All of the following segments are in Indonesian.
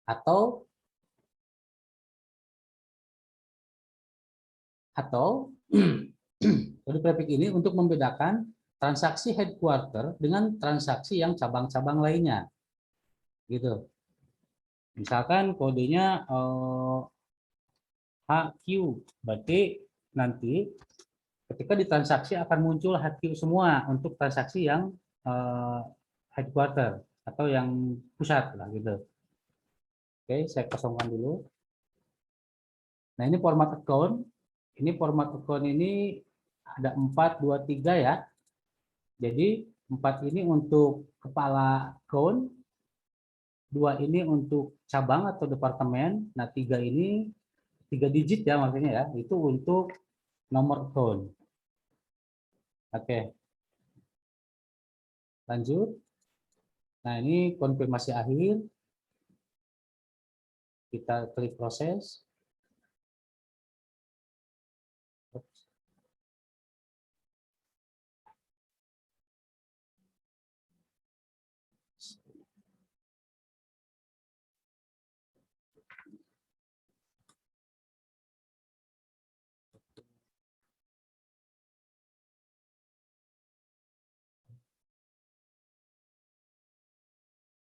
atau kode prefix ini untuk membedakan transaksi headquarter dengan transaksi yang cabang-cabang lainnya. Gitu. Misalkan kodenya HQ, berarti nanti ketika ditransaksi akan muncul HQ semua untuk transaksi yang headquarter atau yang pusat lah gitu. Oke, saya kosongkan dulu. Nah, ini format account. Ini format account ini ada 4, 2, 3 ya. Jadi 4 ini untuk kepala account, 2 ini untuk cabang atau departemen. Nah, 3 ini 3 digit ya maksudnya ya, itu untuk nomor account. Oke. Lanjut. Nah, ini konfirmasi akhir. Kita klik proses.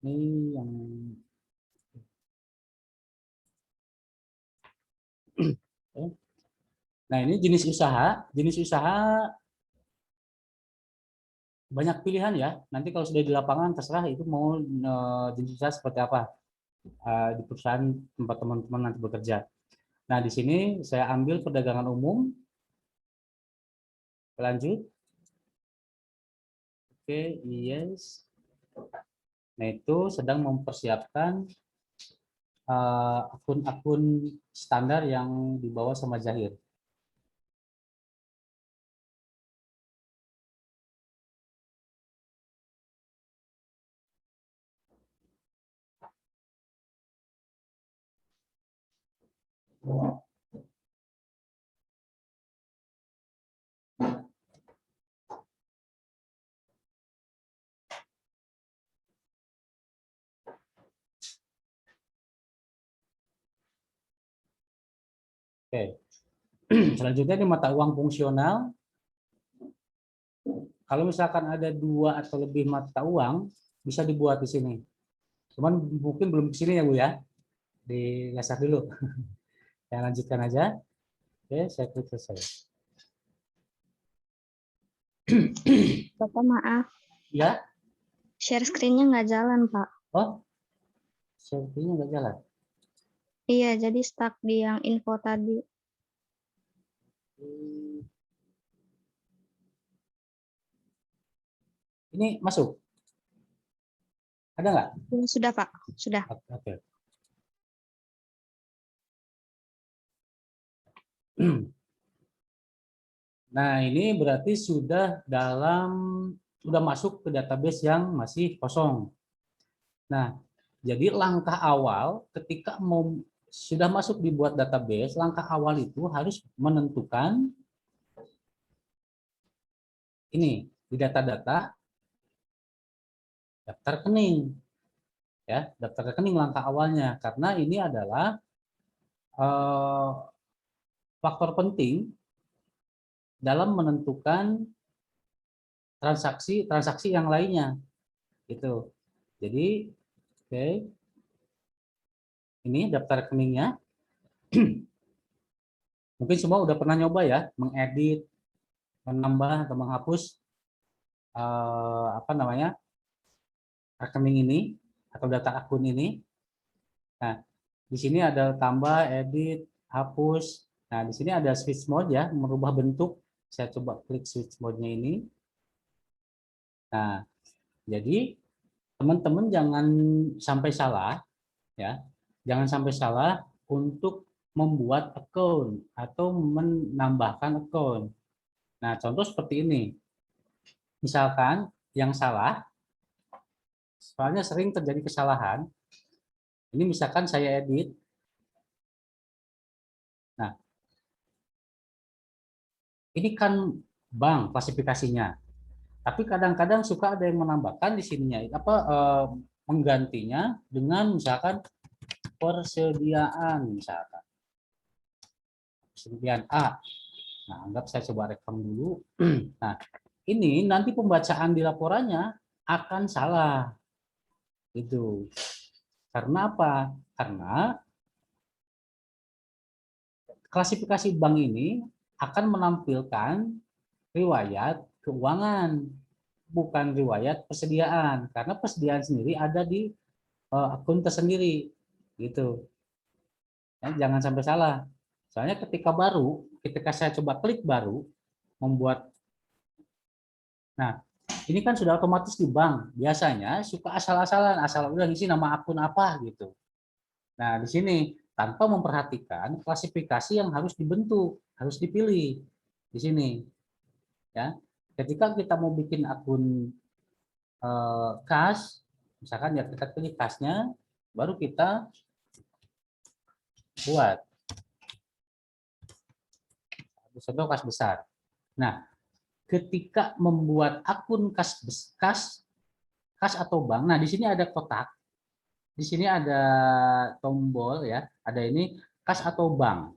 Ini yang nah, ini jenis usaha. Jenis usaha banyak pilihan ya. Nanti kalau sudah di lapangan terserah itu mau jenis usaha seperti apa di perusahaan tempat teman-teman nanti bekerja. Nah, di sini saya ambil perdagangan umum. Lanjut. Oke, yes. Nah, itu sedang mempersiapkan akun-akun standar yang dibawa sama Zahir. Oke. Selanjutnya di mata uang fungsional. Kalau misalkan ada 2 atau lebih mata uang, bisa dibuat di sini. Cuman mungkin belum ke sini ya Bu ya. Digeser dulu. Saya lanjutkan aja. Oke, saya klik selesai. Bapak maaf, Ya. share screen-nya nggak jalan, Pak. Oh, share-nya nggak jalan. Iya, jadi stuck di yang info tadi. Ini masuk? Ada nggak? Sudah, Pak. Sudah. Oke. Nah, ini berarti sudah masuk ke database yang masih kosong. Nah, jadi langkah awal ketika sudah masuk dibuat database, langkah awal itu harus menentukan ini di data-data daftar rekening. Ya, daftar rekening langkah awalnya karena ini adalah faktor penting dalam menentukan transaksi yang lainnya. Gitu. Jadi, oke. Ini daftar rekeningnya. Mungkin semua udah pernah nyoba ya, mengedit, menambah atau menghapus rekening ini atau data akun ini. Nah, di sini ada tambah, edit, hapus. Nah, di sini ada switch mode ya, merubah bentuk. Saya coba klik switch mode-nya ini. Nah, jadi teman-teman jangan sampai salah ya. Jangan sampai salah untuk membuat akun atau menambahkan akun. Nah, contoh seperti ini. Misalkan yang salah, soalnya sering terjadi kesalahan. Ini misalkan saya edit. Nah, ini kan bank klasifikasinya. Tapi kadang-kadang suka ada yang menambahkan di sininya menggantinya dengan misalkan persediaan misalkan. Persediaan A. Nah, anggap saya coba rekam dulu. Nah, ini nanti pembacaan di laporannya akan salah. Itu. Karena apa? Karena klasifikasi bank ini akan menampilkan riwayat keuangan, bukan riwayat persediaan. Karena persediaan sendiri ada di akun tersendiri. Gitu. Ya, jangan sampai salah. Soalnya ketika saya coba klik baru, membuat, nah ini kan sudah otomatis di bank. Biasanya suka asal-asalan, asal udah ngisi nama akun apa gitu. Nah di sini tanpa memperhatikan klasifikasi yang harus dibentuk, harus dipilih di sini. Ya, ketika kita mau bikin akun kas, misalkan ya kita pilih kasnya, baru kita buat. Contoh kas besar. Nah, ketika membuat akun kas atau bank, nah di sini ada kotak, di sini ada tombol ya, ada ini kas atau bank.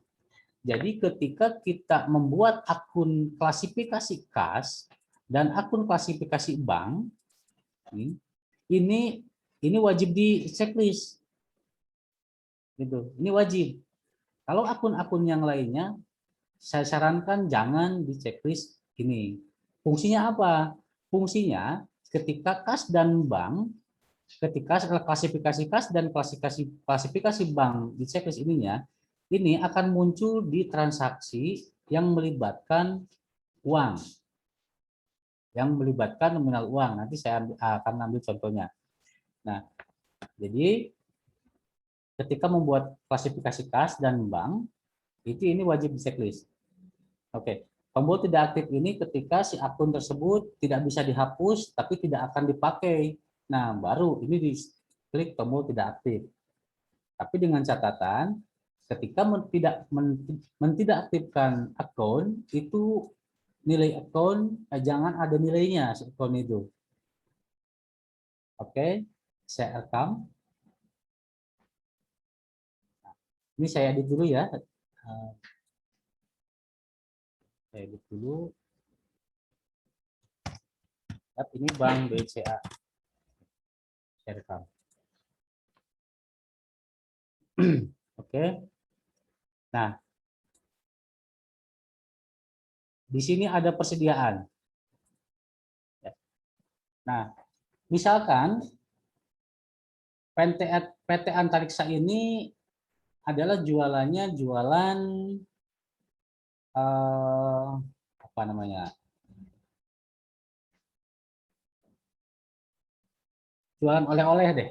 Jadi ketika kita membuat akun klasifikasi kas dan akun klasifikasi bank, ini wajib di checklist, gitu. Ini wajib. Kalau akun-akun yang lainnya, saya sarankan jangan di checklist ini. Fungsinya apa? Fungsinya ketika kas dan bank, ketika klasifikasi kas dan klasifikasi bank di checklist ininya, ini akan muncul di transaksi yang melibatkan uang, yang melibatkan nominal uang. Nanti saya akan ambil contohnya. Nah, jadi ketika membuat klasifikasi kas dan bank, ini wajib di checklist. Oke, tombol tidak aktif ini ketika si akun tersebut tidak bisa dihapus tapi tidak akan dipakai. Nah, baru ini diklik tombol tidak aktif. Tapi dengan catatan, ketika tidak aktifkan akun, itu nilai akun jangan ada nilainya akun itu. Oke, saya rekam. Ini saya edit dulu ya. Saya edit dulu. Ini Bank BCA. Saya rekam. Oke. Nah, di sini ada persediaan. Nah, misalkan PT Antariksa ini adalah jualannya jualan apa namanya? Jualan oleh-oleh deh.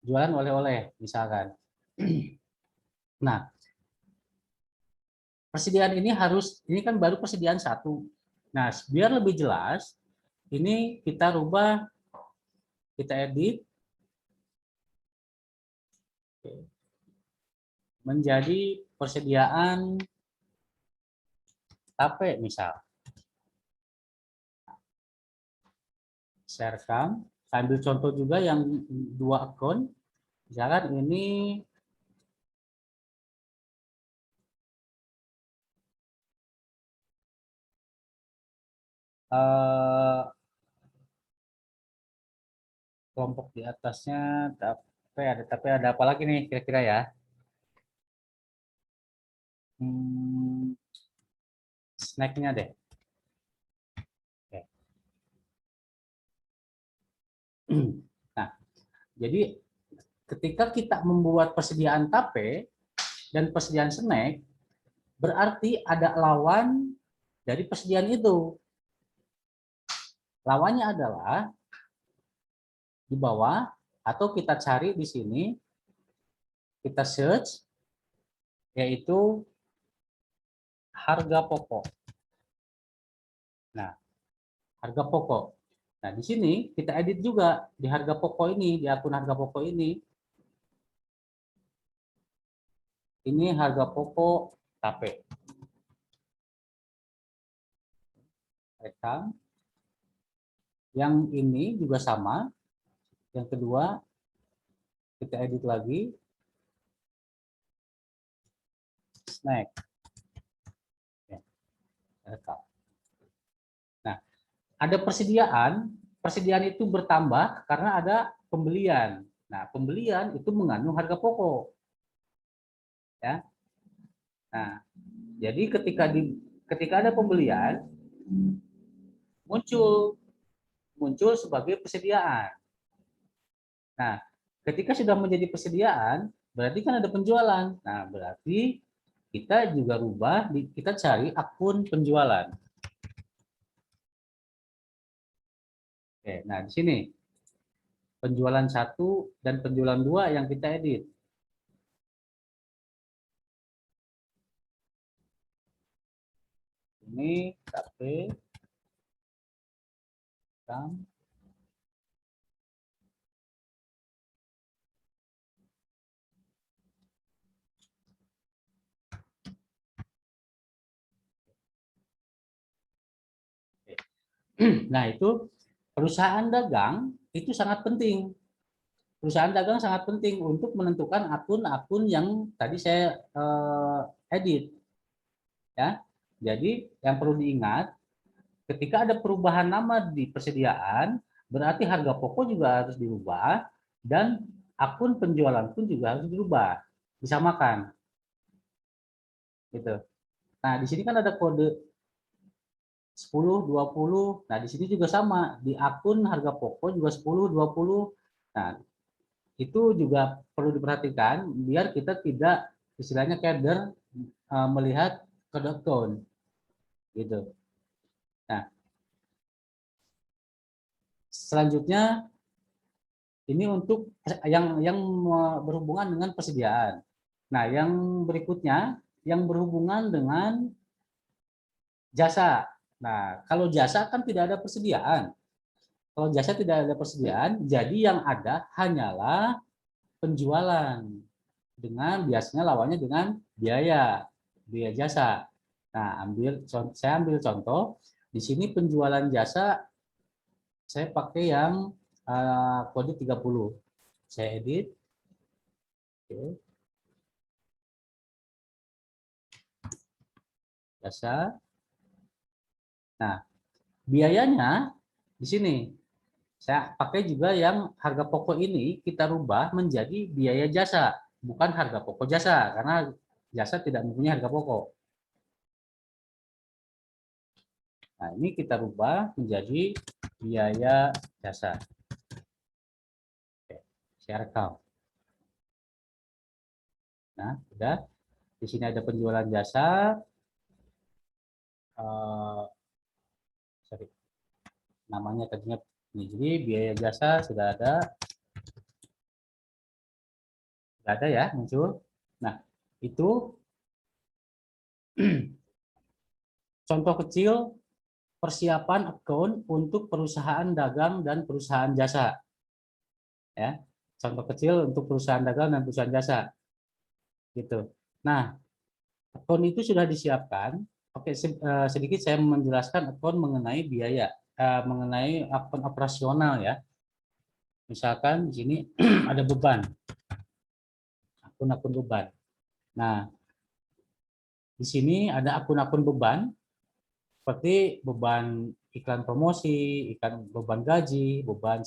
Jualan oleh-oleh misalkan. Nah, persediaan ini kan baru persediaan 1. Nah, biar lebih jelas, ini kita rubah, kita edit menjadi persediaan tape misal. Saya rekam, ambil contoh juga yang 2 akun. Misalkan ini kelompok di atasnya tapi ada apa lagi nih kira-kira ya? Snacknya deh. Oke. Nah, jadi ketika kita membuat persediaan tape dan persediaan snack, berarti ada lawan dari persediaan itu. Lawannya adalah di bawah, atau kita cari di sini, kita search, yaitu harga pokok. Nah, harga pokok. Nah, di sini kita edit juga di harga pokok ini, di akun harga pokok ini. Ini harga pokok tape. Rekam. Yang ini juga sama. Yang kedua, Kita edit lagi. Snack. Ya, rekam. Nah, ada persediaan. Persediaan itu bertambah karena ada pembelian. Nah, pembelian itu mengandung harga pokok. Ya. Nah, jadi ketika ada pembelian muncul sebagai persediaan. Nah, ketika sudah menjadi persediaan, berarti kan ada penjualan. Nah, berarti kita juga rubah, kita cari akun penjualan. Oke, nah di sini penjualan 1 dan penjualan 2 yang kita edit. Ini KP, RAM. Nah, itu perusahaan dagang itu sangat penting. Perusahaan dagang sangat penting untuk menentukan akun-akun yang tadi saya edit. Ya, jadi yang perlu diingat, ketika ada perubahan nama di persediaan, berarti harga pokok juga harus dirubah dan akun penjualan pun juga harus dirubah, disamakan. Gitu. Nah, di sini kan ada kode 10, 20. Nah, di sini juga sama. Di akun harga pokok juga 10, 20. Nah, itu juga perlu diperhatikan biar kita tidak istilahnya keder melihat kode account. Gitu. Nah, selanjutnya ini untuk yang berhubungan dengan persediaan. Nah, yang berikutnya yang berhubungan dengan jasa. Nah, kalau jasa kan tidak ada persediaan. Kalau jasa tidak ada persediaan, jadi yang ada hanyalah penjualan dengan biasanya lawannya dengan biaya jasa. Nah, saya ambil contoh di sini penjualan jasa saya pakai yang kode 30. Saya edit. Oke. Jasa. Nah, biayanya di sini saya pakai juga yang harga pokok ini kita rubah menjadi biaya jasa, bukan harga pokok jasa karena jasa tidak mempunyai harga pokok. Nah, ini kita rubah menjadi biaya jasa. Oke, saya rekam. Nah, sudah. Di sini ada penjualan jasa. Sorry, namanya tadinya ini. Jadi biaya jasa sudah ada ya muncul. Nah, itu contoh kecil persiapan akun untuk perusahaan dagang dan perusahaan jasa. Ya, contoh kecil untuk perusahaan dagang dan perusahaan jasa. Gitu. Nah, akun itu sudah disiapkan. Oke, sedikit saya menjelaskan akun mengenai biaya, mengenai akun operasional ya. Misalkan di sini ada beban, akun-akun beban. Nah, di sini ada akun-akun beban seperti beban iklan promosi, beban gaji, beban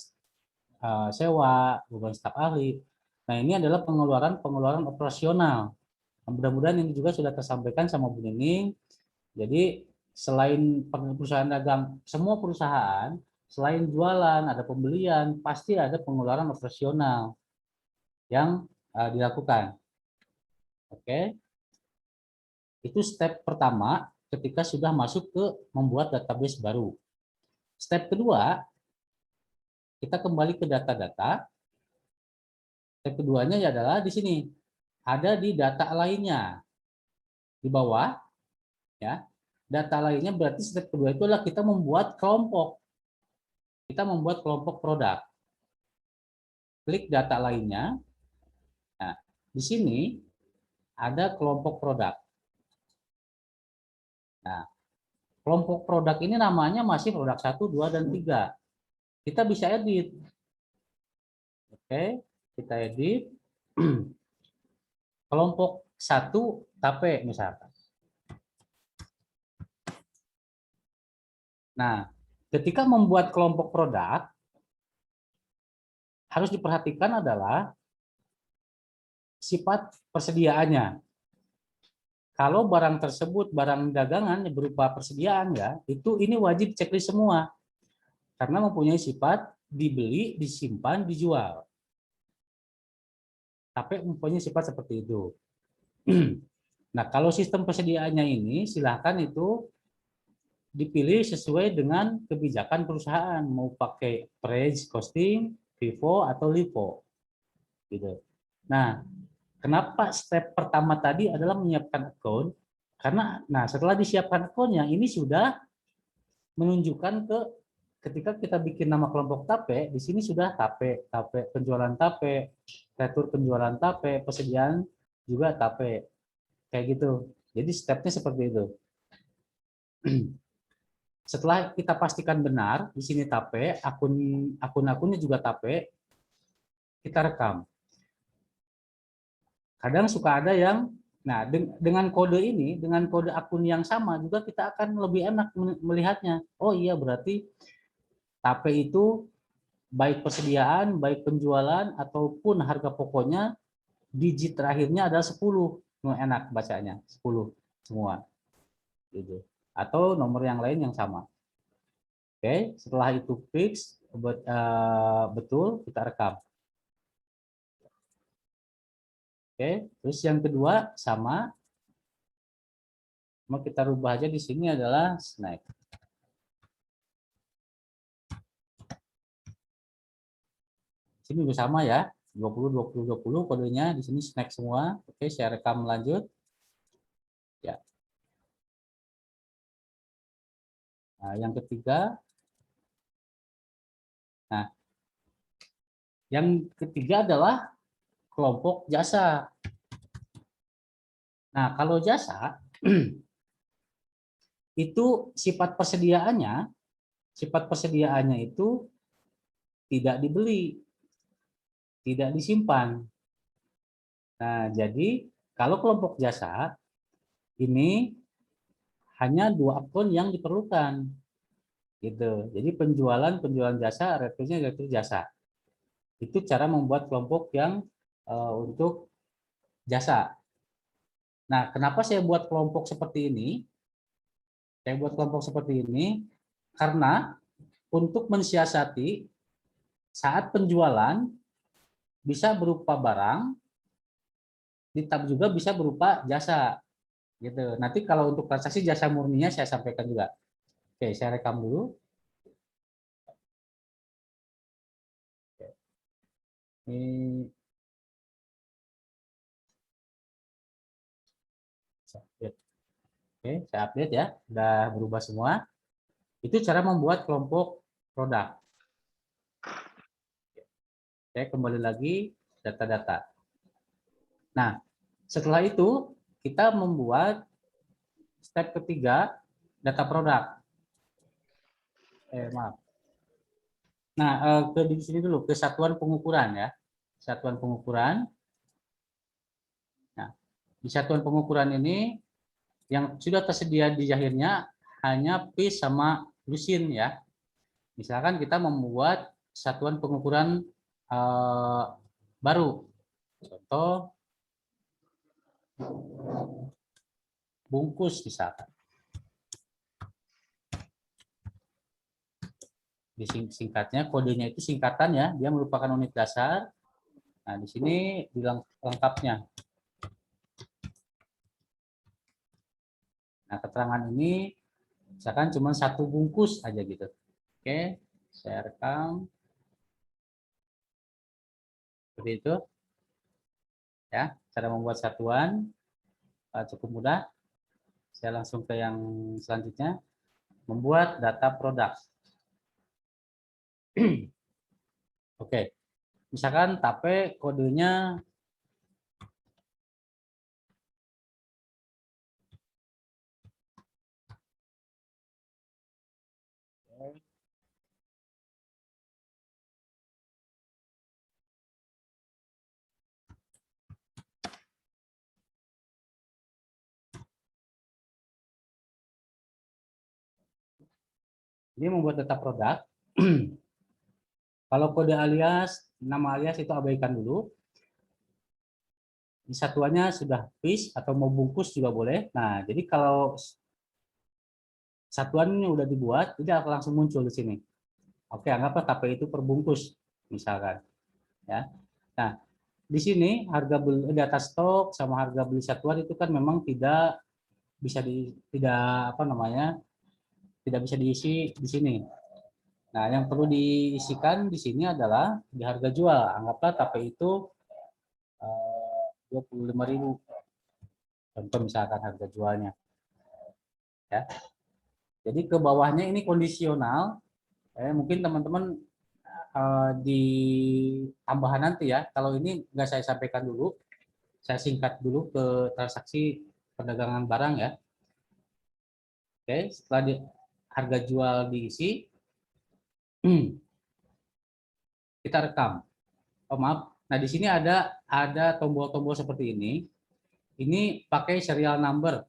sewa, beban staf ahli. Nah, ini adalah pengeluaran operasional. Mudah-mudahan ini juga sudah tersampaikan sama Bu Nining. Jadi selain perusahaan dagang, semua perusahaan selain jualan, ada pembelian, pasti ada pengeluaran operasional yang dilakukan. Oke, itu step pertama ketika sudah masuk ke membuat database baru. Step kedua, kita kembali ke data-data. Step keduanya adalah di sini, ada di data lainnya. Di bawah, ya, data lainnya berarti step kedua itu adalah kita membuat kelompok. Kita membuat kelompok produk. Klik data lainnya. Nah, di sini ada kelompok produk. Nah, kelompok produk ini namanya masih produk 1, 2, dan 3. Kita bisa edit. Oke. kita edit. Kelompok 1 tape misalkan. Nah, ketika membuat kelompok produk, harus diperhatikan adalah sifat persediaannya. Kalau barang tersebut barang dagangan berupa persediaan ya, itu ini wajib checklist semua. Karena mempunyai sifat dibeli, disimpan, dijual. Tapi mempunyai sifat seperti itu. Nah, kalau sistem persediaannya ini silahkan itu dipilih sesuai dengan kebijakan perusahaan, mau pakai price costing, FIFO atau LIFO. Gitu. Nah, kenapa step pertama tadi adalah menyiapkan account? Karena setelah disiapkan akunnya ini sudah menunjukkan ketika kita bikin nama kelompok tape, di sini sudah tape, penjualan tape, retur penjualan tape, persediaan juga tape. Kayak gitu. Jadi stepnya seperti itu. Setelah kita pastikan benar di sini tape, akun-akunnya juga tape, kita rekam. Kadang suka ada yang dengan kode ini, dengan kode akun yang sama juga kita akan lebih enak melihatnya. Oh iya, berarti tape itu baik persediaan, baik penjualan ataupun harga pokoknya digit terakhirnya adalah 10. Enak bacanya, 10 semua. Gitu. Atau nomor yang lain yang sama. Oke, setelah itu fix betul, kita rekam. Oke, terus yang kedua sama, mau kita rubah aja di sini adalah snack. Sini juga sama ya, 20 20 20 kodenya, di sini snack semua. Oke, saya rekam lanjut. Ya. Nah, yang ketiga. Nah, yang ketiga adalah kelompok jasa. Nah, kalau jasa itu sifat persediaannya itu tidak dibeli, tidak disimpan. Nah, jadi kalau kelompok jasa ini hanya 2 akun yang diperlukan. Gitu. Jadi penjualan jasa, returnya retur jasa. Itu cara membuat kelompok yang untuk jasa. Nah, kenapa saya buat kelompok seperti ini? Saya buat kelompok seperti ini karena untuk mensiasati saat penjualan bisa berupa barang, tetap juga bisa berupa jasa. Gitu. Nanti kalau untuk transaksi jasa murninya saya sampaikan juga. Oke, saya rekam dulu. Ini Oke, saya update ya. Sudah berubah semua. Itu cara membuat kelompok produk. Oke, kembali lagi data-data. Nah, setelah itu kita membuat step ketiga, data produk. Maaf. Nah, ke di sini dulu, ke satuan pengukuran ya. Satuan pengukuran. Nah, di satuan pengukuran ini yang sudah tersedia di akhirnya hanya piece sama lusin ya. Misalkan kita membuat satuan pengukuran baru. Contoh bungkus misalkan. Singkatnya, kodenya itu singkatan ya, dia merupakan unit dasar. Nah, di sini bilang lengkapnya. Nah, keterangan ini misalkan cuma 1 bungkus aja gitu. Oke, saya rekam. Seperti itu. Ya, cara membuat satuan cukup mudah. Saya langsung ke yang selanjutnya, membuat data produk. Oke, misalkan tape kodenya Ini membuat data produk. Kalau kode alias, nama alias itu abaikan dulu. Di satuannya sudah fish atau mau bungkus juga boleh. Nah, jadi kalau satuannya udah dibuat, tidak akan langsung muncul di sini. Oke, anggaplah KPI itu perbungkus, misalkan. Ya. Nah, di sini harga beli data stok sama harga beli satuan itu kan memang tidak bisa tidak apa namanya tidak bisa diisi di sini. Nah, yang perlu diisikan di sini adalah di harga jual. Anggaplah KPI itu 25.000. Contoh misalkan harga jualnya. Ya. Jadi ke bawahnya ini kondisional. Mungkin teman-teman di tambahan nanti ya. Kalau ini nggak saya sampaikan dulu, saya singkat dulu ke transaksi perdagangan barang ya. Oke, setelah harga jual diisi, kita rekam. Oh maaf. Nah di sini ada tombol-tombol seperti ini. Ini pakai serial number.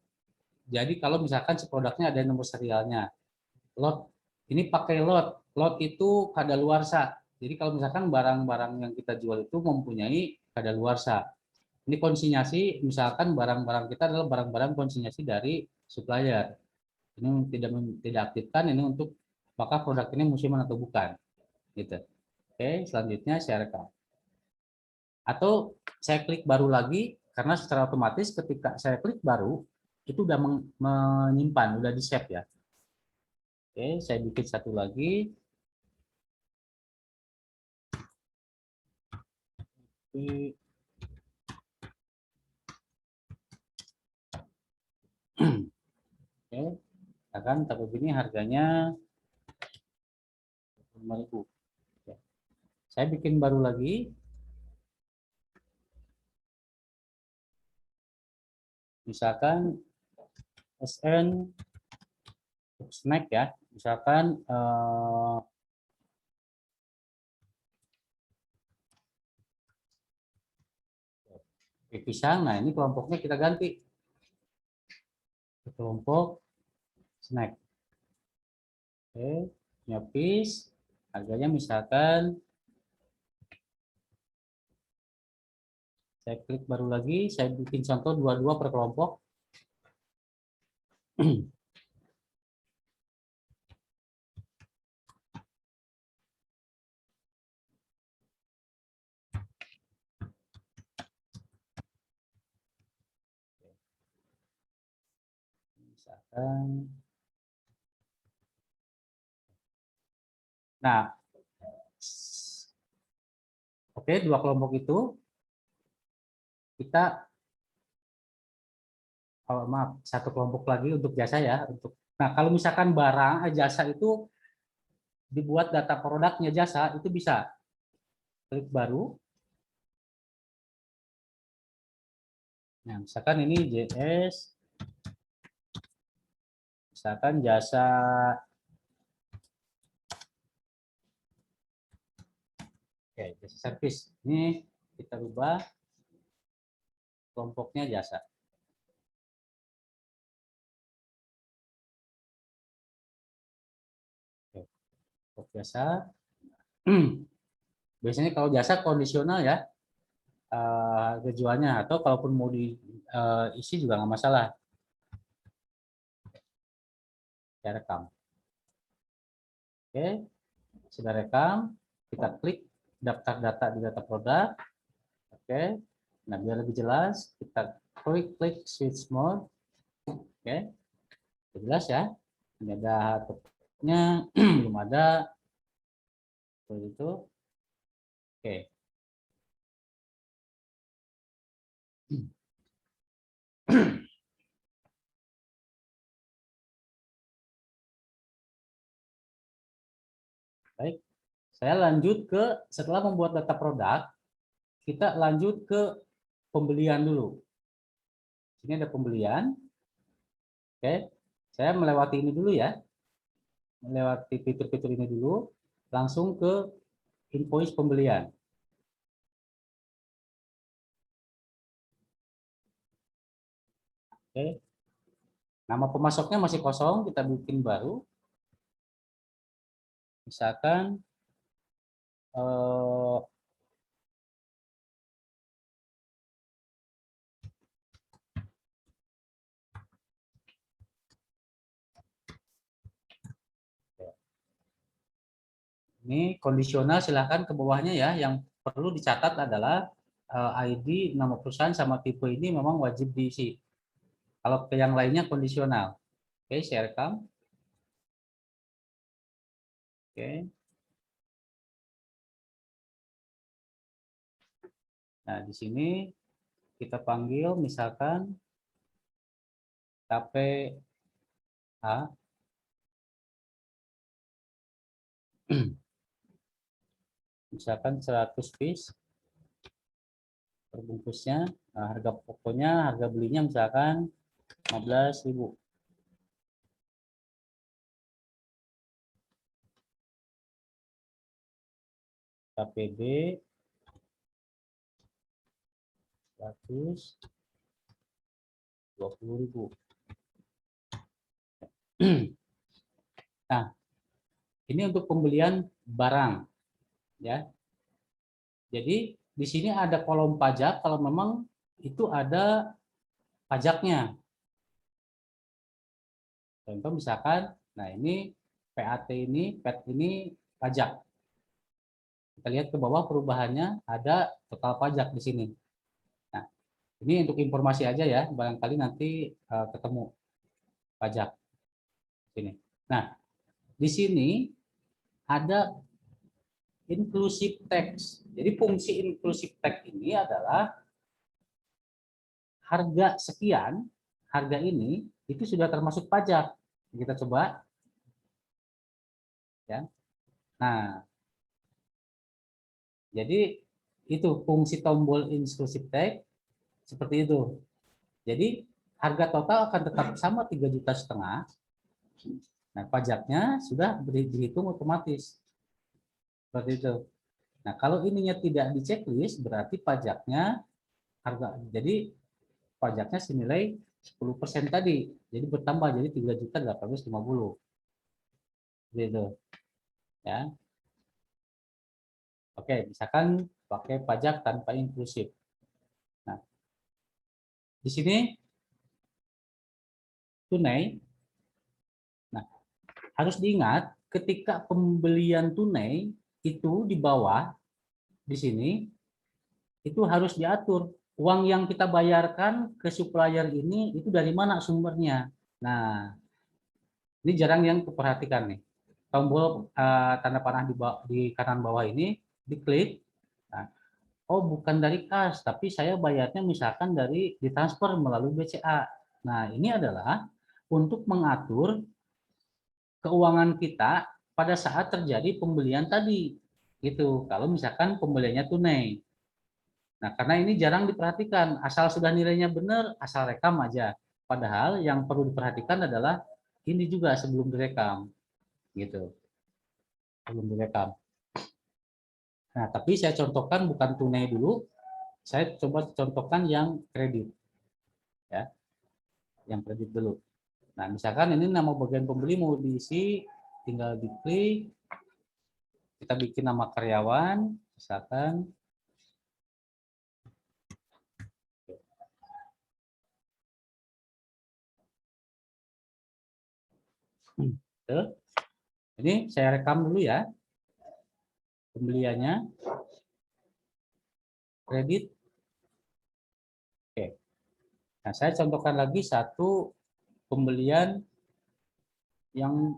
Jadi kalau misalkan si produknya ada nomor serialnya, lot ini pakai lot. Lot itu kadaluarsa. Jadi kalau misalkan barang-barang yang kita jual itu mempunyai kadaluarsa. Ini konsinyasi, misalkan barang-barang kita adalah barang-barang konsinyasi dari supplier. Ini tidak aktifkan ini untuk apakah produk ini musiman atau bukan. Gitu. Oke, selanjutnya saya rekam. Atau saya klik baru lagi karena secara otomatis ketika saya klik baru itu udah menyimpan, udah di save ya. Oke, saya bikin satu lagi. Oke, akan tapi ini harganya 5.000. Saya bikin baru lagi. Misalkan SN snack ya. Misalkan pisang. Nah, ini kelompoknya kita ganti ke kelompok snack. Oke, nyapis. Harganya misalkan saya klik baru lagi, saya bikin contoh 22 per kelompok. Misalkan. Nah, oke, dua kelompok itu kita maaf, satu kelompok lagi untuk jasa ya, untuk. Nah, kalau misalkan barang jasa itu dibuat data produknya jasa itu bisa klik baru. Nah, misalkan ini JS, misalkan jasa oke, jasa service. Ini kita ubah kelompoknya jasa. Oke, kelompok jasa. Biasanya kalau jasa kondisional ya, harga jualnya atau kalaupun mau diisi juga nggak masalah. Saya rekam. Oke, sudah rekam. Kita klik daftar data di data produk. Oke, nah biar lebih jelas kita klik switch mode. Oke, jelas ya. Ini ada topiknya belum ada seperti itu. Oke. Baik, saya lanjut ke setelah membuat data produk, kita lanjut ke pembelian dulu. Sini ada pembelian. Oke, saya melewati ini dulu ya. Melewati fitur-fitur ini dulu, langsung ke invoice pembelian. Oke. Nama pemasoknya masih kosong, kita bikin baru. Misalkan ini kondisional, silahkan ke bawahnya ya. Yang perlu dicatat adalah ID, nama perusahaan, sama tipe ini memang wajib diisi. Kalau ke yang lainnya kondisional. Oke, saya rekam. Oke. Nah, di sini kita panggil misalkan KPH. Misalkan 100 piece perbungkusnya. Nah, harga pokoknya, harga belinya misalkan 15.000. KPB 120.000. Nah, ini untuk pembelian barang, ya. Jadi di sini ada kolom pajak kalau memang itu ada pajaknya. Contoh misalkan, nah ini PAT ini, PET ini pajak. Kita lihat ke bawah perubahannya, ada total pajak di sini. Nah, ini untuk informasi aja ya, barangkali nanti ketemu pajak sini. Nah, di sini ada inclusive tax. Jadi fungsi inclusive tax ini adalah harga sekian, harga ini itu sudah termasuk pajak. Kita coba ya. Nah, jadi itu fungsi tombol inclusive tax seperti itu. Jadi harga total akan tetap sama 3,5 juta. Nah, pajaknya sudah dihitung otomatis. Seperti itu. Nah, kalau ininya tidak di checklist berarti pajaknya harga. Jadi pajaknya senilai 10% tadi. Jadi bertambah jadi 3.850. Gitu. Ya. Oke, misalkan pakai pajak tanpa inklusif. Nah, di sini tunai. Nah, harus diingat ketika pembelian tunai itu di bawah di sini itu harus diatur uang yang kita bayarkan ke supplier ini itu dari mana sumbernya. Nah, ini jarang yang kuperhatikan nih. Tombol tanda panah di kanan bawah ini diklik. Nah, oh bukan dari kas, tapi saya bayarnya misalkan dari ditransfer melalui BCA. Nah, ini adalah untuk mengatur keuangan kita pada saat terjadi pembelian tadi. Gitu. Kalau misalkan pembeliannya tunai. Nah, karena ini jarang diperhatikan, asal sudah nilainya benar, asal rekam aja. Padahal yang perlu diperhatikan adalah ini juga sebelum direkam, gitu. Sebelum direkam. Nah, tapi saya contohkan bukan tunai dulu, saya coba contohkan yang kredit, ya, yang kredit dulu. Nah, misalkan ini nama bagian pembeli mau diisi, tinggal diklik, kita bikin nama karyawan, misalkan. Ini saya rekam dulu ya, pembeliannya, kredit. Oke. Nah, saya contohkan lagi satu pembelian yang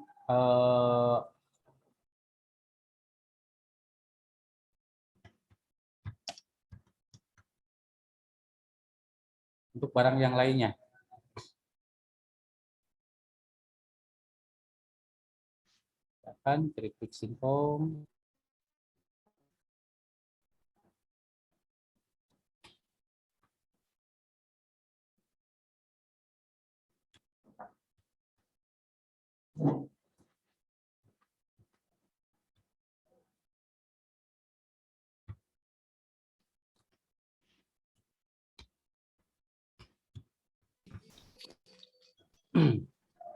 untuk barang yang lainnya. Akan keripik singkong.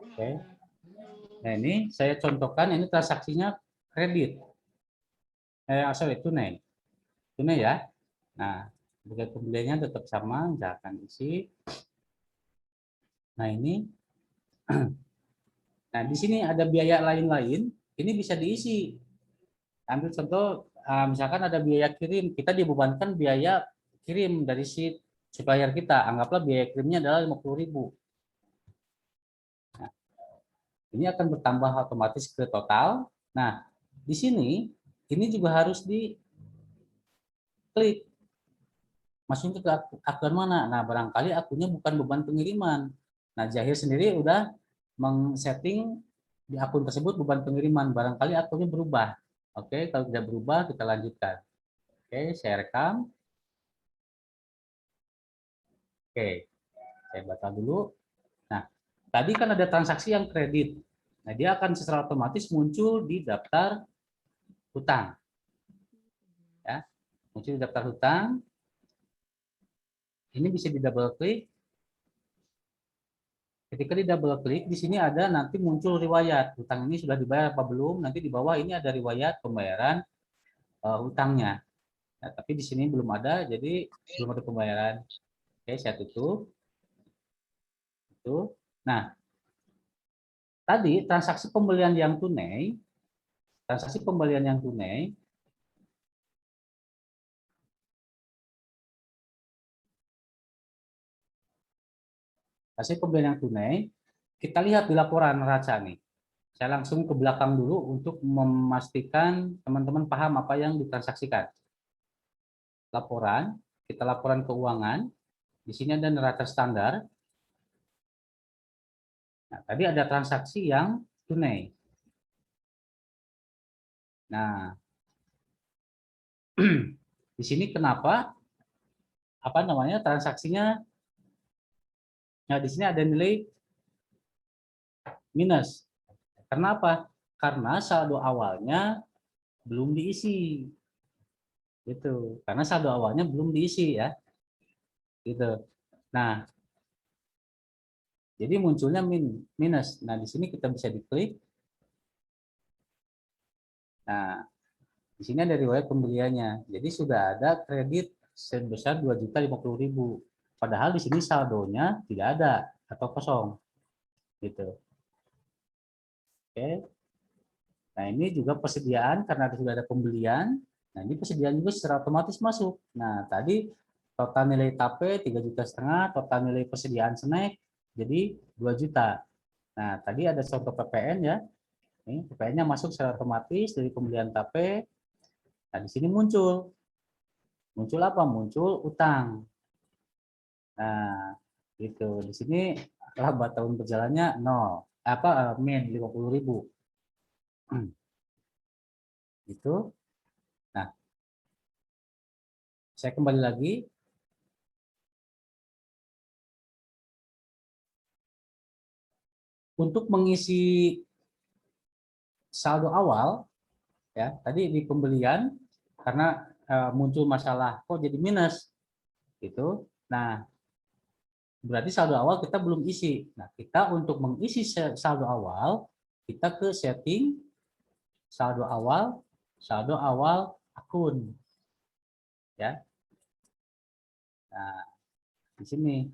Oke. Nah, ini saya contohkan, ini transaksinya kredit. Sorry, tunai. Tunai ya. Nah, bukan pembeliannya tetap sama, misalkan isi. Nah, ini. Nah, di sini ada biaya lain-lain, ini bisa diisi. Ambil contoh, misalkan ada biaya kirim, kita dibebankan biaya kirim dari si supplier kita. Anggaplah biaya kirimnya adalah 50.000. Nah, ini akan bertambah otomatis ke total. Nah, di sini ini juga harus diklik. Masukin ke akun mana? Nah, barangkali akunnya bukan beban pengiriman. Nah, Zahir sendiri udah meng-setting di akun tersebut beban pengiriman. Barangkali akunnya berubah. Oke, kalau tidak berubah, kita lanjutkan. Oke, saya rekam. Oke, saya batal dulu. Nah, tadi kan ada transaksi yang kredit. Nah, dia akan secara otomatis muncul di daftar hutang. Ya, muncul di daftar hutang. Ini bisa di double klik. Ketika di double klik, di sini ada nanti muncul riwayat. Hutang ini sudah dibayar apa belum? Nanti di bawah ini ada riwayat pembayaran hutangnya. Nah, tapi di sini belum ada, jadi belum ada pembayaran. Oke, saya tutup. Itu. Nah, tadi transaksi pembelian yang tunai, hasil pembelian yang tunai, kita lihat di laporan neraca nih. Saya langsung ke belakang dulu untuk memastikan teman-teman paham apa yang ditransaksikan. Laporan, kita laporan keuangan. Di sini ada neraca standar. Nah, tadi ada transaksi yang tunai. Nah, di sini kenapa apa namanya transaksinya? Nah, di sini ada nilai minus. Karena apa? Karena saldo awalnya belum diisi. Gitu. Karena saldo awalnya belum diisi ya. Gitu. Nah, jadi munculnya minus. Nah, di sini kita bisa diklik. Nah, di sini ada riwayat pembeliannya. Jadi sudah ada kredit sebesar 2.050.000. Padahal di sini saldonya tidak ada atau kosong. Gitu. Oke. Nah, ini juga persediaan karena sudah ada pembelian. Nah, ini persediaan juga secara otomatis masuk. Nah, tadi total nilai TAP 3,5 juta, total nilai persediaan snack jadi 2 juta. Nah, tadi ada contoh PPN ya. Ini PPN-nya masuk secara otomatis dari pembelian TAP. Nah, di sini muncul. Muncul apa? Muncul utang. Nah, gitu. Di sini laba tahun berjalannya 0. Min 50.000. Itu. Nah, saya kembali lagi. Untuk mengisi saldo awal, ya tadi di pembelian karena muncul masalah kok jadi minus, gitu. Nah, berarti saldo awal kita belum isi. Nah, kita untuk mengisi saldo awal, kita ke setting saldo awal akun, ya. Nah, di sini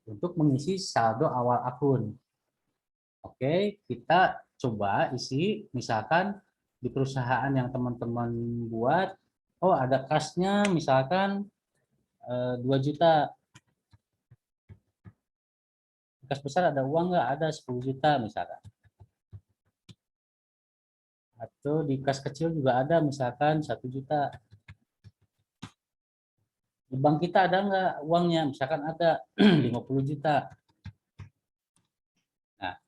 untuk mengisi saldo awal akun. Oke, kita coba isi, misalkan di perusahaan yang teman-teman buat, oh ada kasnya misalkan 2 juta. Kas besar ada uang nggak? Ada 10 juta misalkan. Atau di kas kecil juga ada misalkan 1 juta. Di bank kita ada nggak uangnya? Misalkan ada 50 juta. Nah,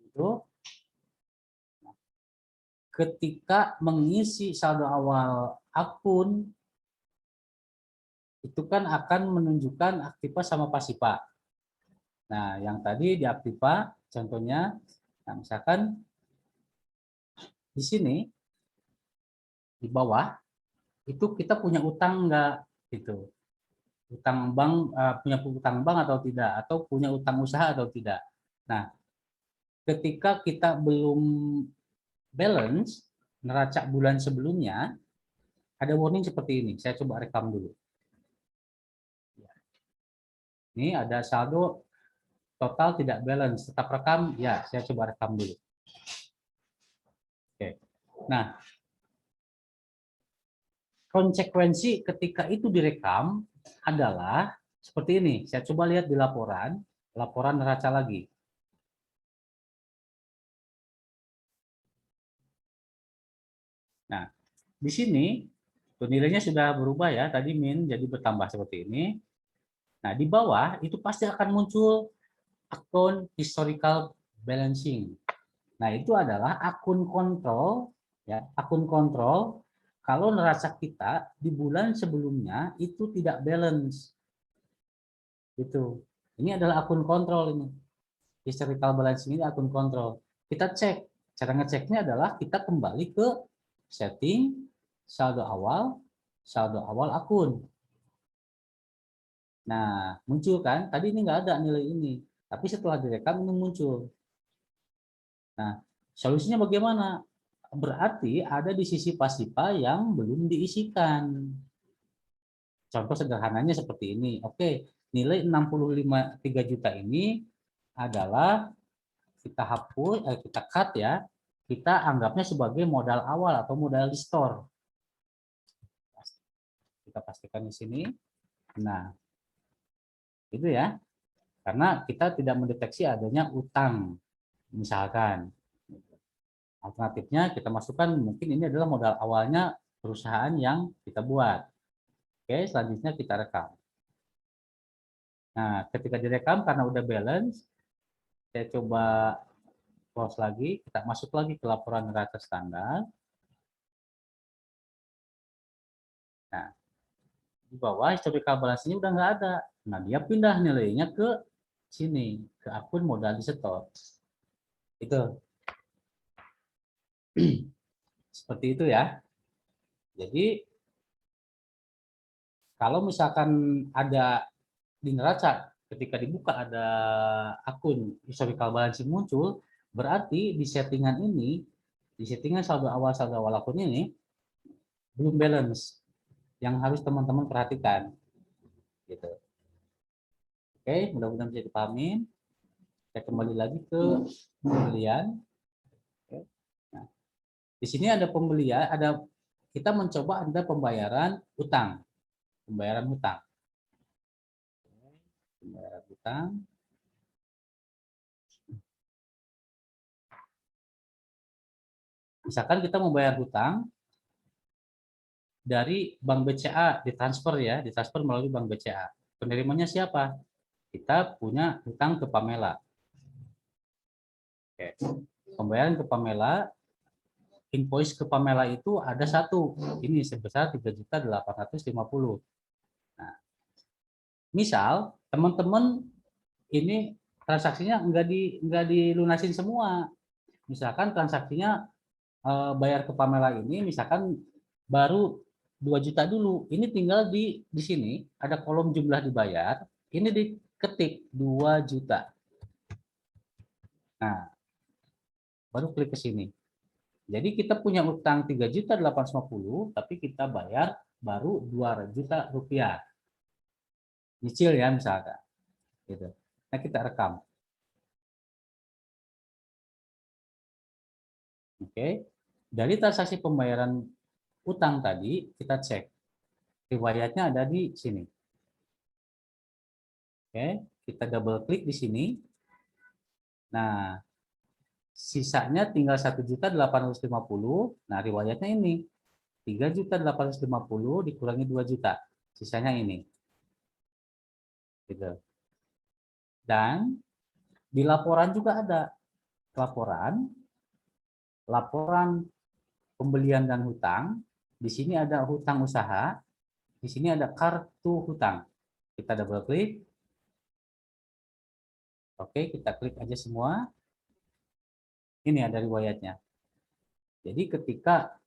itu ketika mengisi saldo awal akun, itu kan akan menunjukkan aktiva sama pasiva. Nah, yang tadi di aktiva, contohnya, nah misalkan di sini, di bawah, itu kita punya utang nggak? Gitu. Utang bank, punya utang bank atau tidak, atau punya utang usaha atau tidak. Nah, ketika kita belum balance, neraca bulan sebelumnya, ada warning seperti ini. Saya coba rekam dulu. Ini ada saldo total tidak balance. Tetap rekam? Ya, saya coba rekam dulu. Oke. Nah, konsekuensi ketika itu direkam adalah seperti ini. Saya coba lihat di laporan neraca lagi. Nah, di sini nilainya sudah berubah ya, tadi min jadi bertambah seperti ini. Nah, di bawah itu pasti akan muncul akun historical balancing. Nah, itu adalah akun kontrol ya, akun kontrol kalau neraca kita di bulan sebelumnya itu tidak balance. Itu. Ini adalah akun kontrol ini. Historical balancing ini akun kontrol. Kita cek. Cara ngeceknya adalah kita kembali ke setting saldo awal akun. Nah, muncul kan? Tadi ini nggak ada nilai ini. Tapi setelah direkam ini muncul. Nah, solusinya bagaimana? Berarti ada di sisi pasifa yang belum diisikan. Contoh sederhananya seperti ini. Oke, nilai 65,3 juta ini adalah kita hapus, kita cut ya. Kita anggapnya sebagai modal awal atau modal di store. Kita pastikan di sini. Nah, itu ya. Karena kita tidak mendeteksi adanya utang, misalkan. Alternatifnya kita masukkan mungkin ini adalah modal awalnya perusahaan yang kita buat. Oke, selanjutnya kita rekam. Nah, ketika direkam karena udah balance, saya coba close lagi, kita masuk lagi ke laporan neraca standar. Nah, di bawah historical balance-nya udah nggak ada. Nah, dia pindah nilainya ke sini, ke akun modal di store. Itu. Seperti itu ya. Jadi, kalau misalkan ada di neraca, ketika dibuka ada akun historical balance muncul, berarti di settingan ini, di settingan saldo awal akun ini, belum balance. Yang harus teman-teman perhatikan. Gitu. Oke, mudah-mudahan bisa dipahami. Saya kembali lagi ke pembelian. Nah, di sini ada pembelian, ada kita mencoba ada pembayaran utang, pembayaran hutang, pembayaran hutang. Misalkan kita membayar hutang dari Bank BCA ditransfer ya, ditransfer melalui Bank BCA. Penerimanya siapa? Kita punya hutang ke Pamela. Oke. Pembayaran ke Pamela, invoice ke Pamela itu ada satu, ini sebesar 3.850.000. Nah, misal teman-teman ini transaksinya nggak dilunasin semua. Misalkan transaksinya bayar ke Pamela ini misalkan baru 2 juta dulu. Ini tinggal di sini ada kolom jumlah dibayar, ini diketik 2 juta. Nah, baru klik ke sini. Jadi kita punya utang 3.850.000 tapi kita bayar baru 2 juta rupiah. Nyicil ya misalkan. Gitu. Nah, kita rekam. Oke. Dari transaksi pembayaran utang tadi kita cek. Riwayatnya ada di sini. Oke, kita double klik di sini. Nah, sisanya tinggal 1.850.000. Nah, riwayatnya ini 3.850.000 dikurangi 2 juta. Sisanya ini. Gitu. Dan di laporan juga ada laporan pembelian dan hutang. Di sini ada hutang usaha, di sini ada kartu hutang. Kita double klik. Oke, kita klik aja semua. Ini ada riwayatnya. Jadi ketika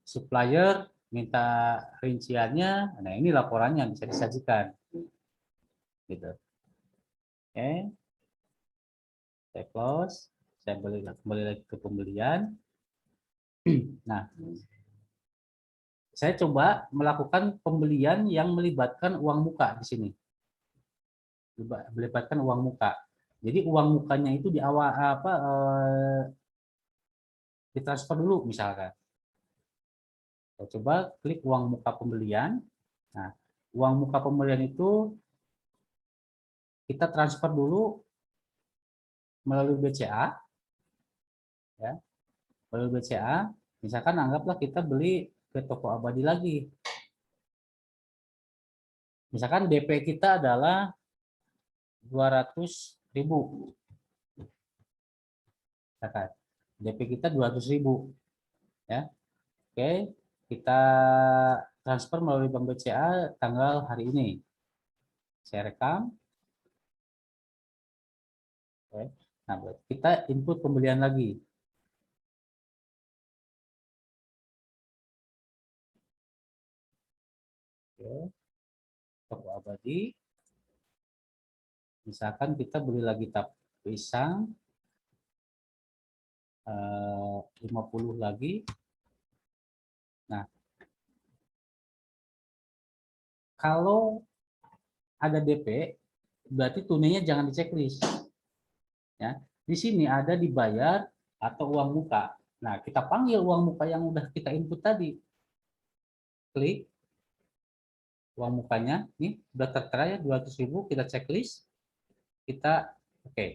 supplier minta rinciannya, nah ini laporannya bisa disajikan. Gitu. Oke. Saya close. Saya kembali lagi ke pembelian. Nah, saya coba melakukan pembelian yang melibatkan uang muka di sini. Melibatkan uang muka. Jadi uang mukanya itu di awal ditransfer dulu misalkan. Saya coba klik uang muka pembelian. Nah, uang muka pembelian itu kita transfer dulu melalui BCA, ya, melalui BCA. Misalkan anggaplah kita beli ke toko abadi lagi. Misalkan DP kita adalah 200.000. Misalkan DP kita 200.000, ya. Oke, kita transfer melalui Bank BCA tanggal hari ini. Saya rekam. Oke. Nah, kita input pembelian lagi. Oke. Toko abadi. Misalkan kita beli lagi pisang 50 lagi. Nah, kalau ada DP, berarti tunainya jangan di checklist. Ya, di sini ada dibayar atau uang muka. Nah, kita panggil uang muka yang udah kita input tadi. Klik uang mukanya, nih udah tertera ya 200.000, kita checklist, kita oke.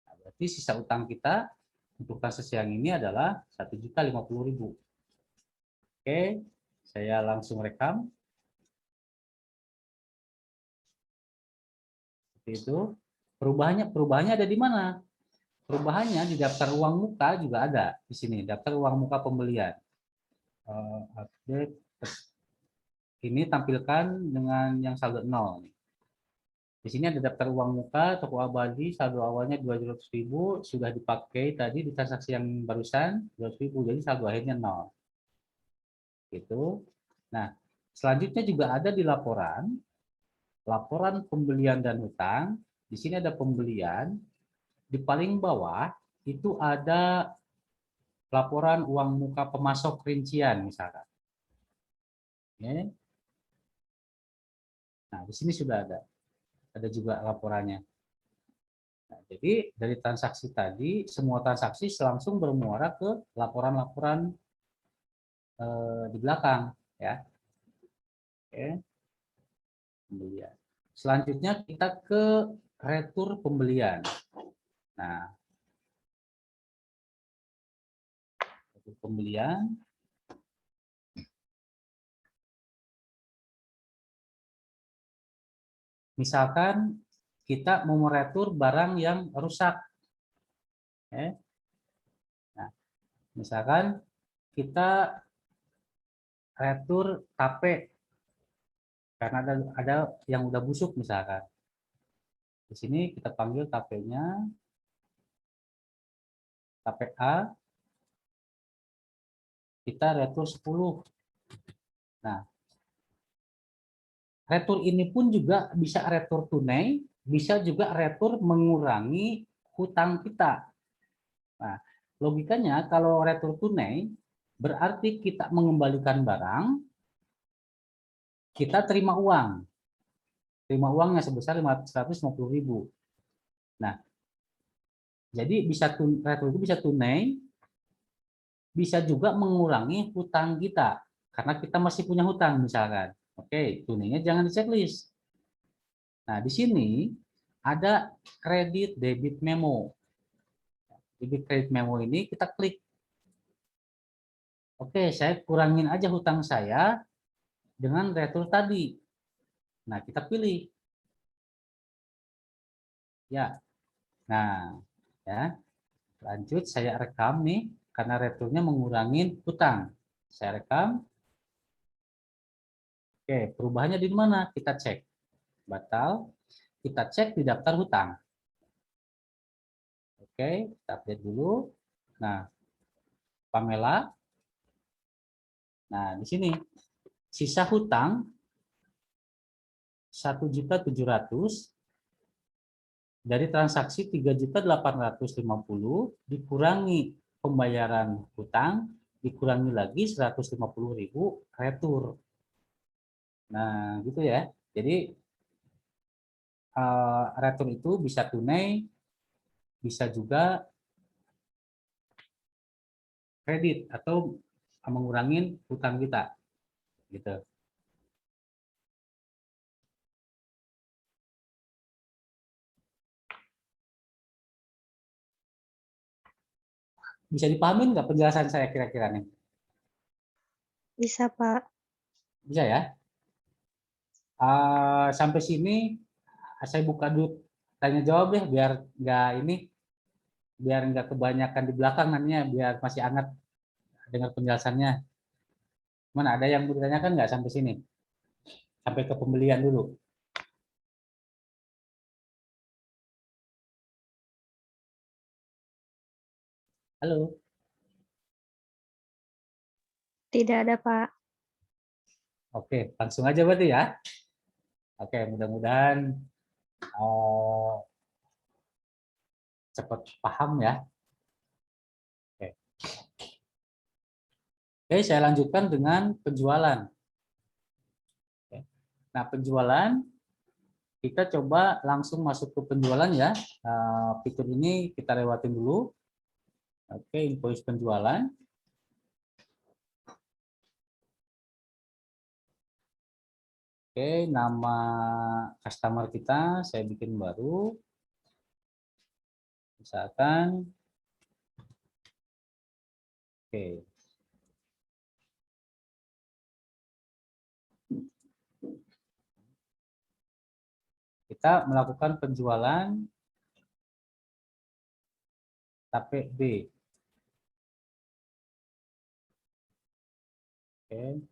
Nah, berarti sisa utang kita untuk transaksi yang ini adalah 1.050.000. Oke, saya langsung rekam. Seperti itu. Perubahannya ada di mana? Perubahannya di daftar uang muka juga ada di sini, daftar uang muka pembelian. Update ini tampilkan dengan yang saldo 0. Di sini ada daftar uang muka, toko abadi, saldo awalnya 200.000, sudah dipakai tadi di transaksi yang barusan 200.000, jadi saldo akhirnya 0. Gitu. Nah, selanjutnya juga ada di laporan pembelian dan hutang. Di sini ada pembelian, di paling bawah itu ada laporan uang muka pemasok rincian misalkan. Oke. Nah, di sini sudah ada juga laporannya. Nah, jadi dari transaksi tadi, semua transaksi langsung bermuara ke laporan-laporan di belakang, ya. Oke, pembelian. Selanjutnya kita ke retur pembelian. Nah, retur pembelian. Misalkan kita mau meretur barang yang rusak. Nah, misalkan kita retur HP karena ada yang udah busuk misalkan. Di sini kita panggil HP-nya KPA, kita retur 10. Nah, retur ini pun juga bisa retur tunai, bisa juga retur mengurangi hutang kita. Nah, logikanya kalau retur tunai berarti kita mengembalikan barang, kita terima uang. Terima uangnya sebesar 150.000. Nah, jadi retur itu bisa tunai, bisa juga mengurangi hutang kita karena kita masih punya hutang misalkan. Oke, tunainya jangan di checklist. Nah, di sini ada kredit debit memo. Debit kredit memo ini kita klik. Oke, saya kurangin aja hutang saya dengan retur tadi. Nah, kita pilih. Ya. Nah, ya. Lanjut saya rekam nih karena returnya mengurangi hutang. Saya rekam. Oke, perubahannya di mana? Kita cek. Batal. Kita cek di daftar hutang. Oke, kita update dulu. Nah, Pamela. Nah, di sini sisa hutang 1.700.000 dari transaksi 3.850.000 dikurangi pembayaran hutang dikurangi lagi 150.000 retur. Nah, gitu ya. Jadi retur itu bisa tunai, bisa juga kredit atau mengurangi hutang kita, gitu. Bisa dipahamin nggak penjelasan saya kira-kira nih? Bisa, Pak. Bisa ya? Sampai sini saya buka dulu tanya jawab ya, biar nggak kebanyakan di belakang nantinya, biar masih hangat dengar penjelasannya. Mana ada yang mau ditanyakan nggak sampai sini? Sampai ke pembelian dulu. Halo. Tidak ada, Pak. Oke, langsung aja berarti ya. Oke, mudah-mudahan eh, cepat paham ya. Oke. Oke, saya lanjutkan dengan penjualan. Oke. Nah, penjualan kita coba langsung masuk ke penjualan ya. Fitur ini kita lewatin dulu. Oke, invoice penjualan. Oke, nama customer kita saya bikin baru. Misalkan, oke. Kita melakukan penjualan tape B. Oke.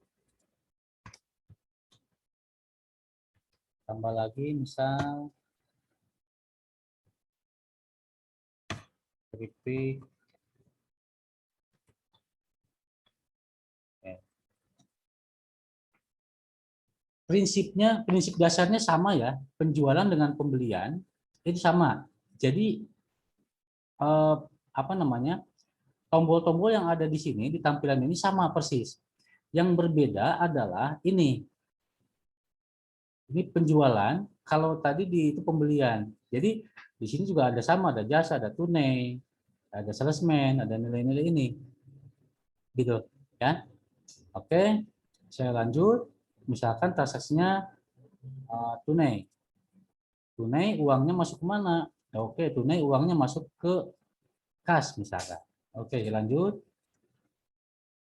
Tambah lagi misal keripik. Oke. Prinsip dasarnya sama ya, penjualan dengan pembelian itu sama. Jadi apa namanya, tombol-tombol yang ada di sini di tampilan ini sama persis. Yang berbeda adalah ini penjualan, kalau tadi itu pembelian. Jadi di sini juga ada sama, ada jasa, ada tunai, ada salesman, ada nilai-nilai ini, gitu ya. Oke, saya lanjut. Misalkan transaksinya tunai. Tunai uangnya masuk ke mana? Oke, tunai uangnya masuk ke kas misalkan. Oke, lanjut.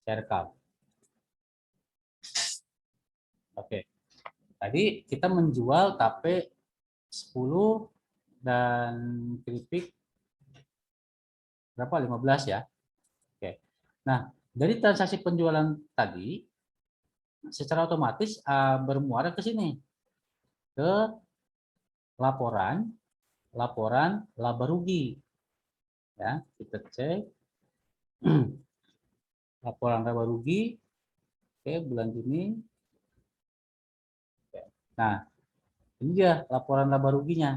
Saya rekam. Oke. Tadi kita menjual tape 10 dan keripik berapa? 15 ya. Oke. Nah, dari transaksi penjualan tadi secara otomatis bermuara ke sini, ke laporan laba rugi. Ya, kita cek laporan laba rugi. Oke, bulan Juni. Nah, ini dia laporan laba ruginya.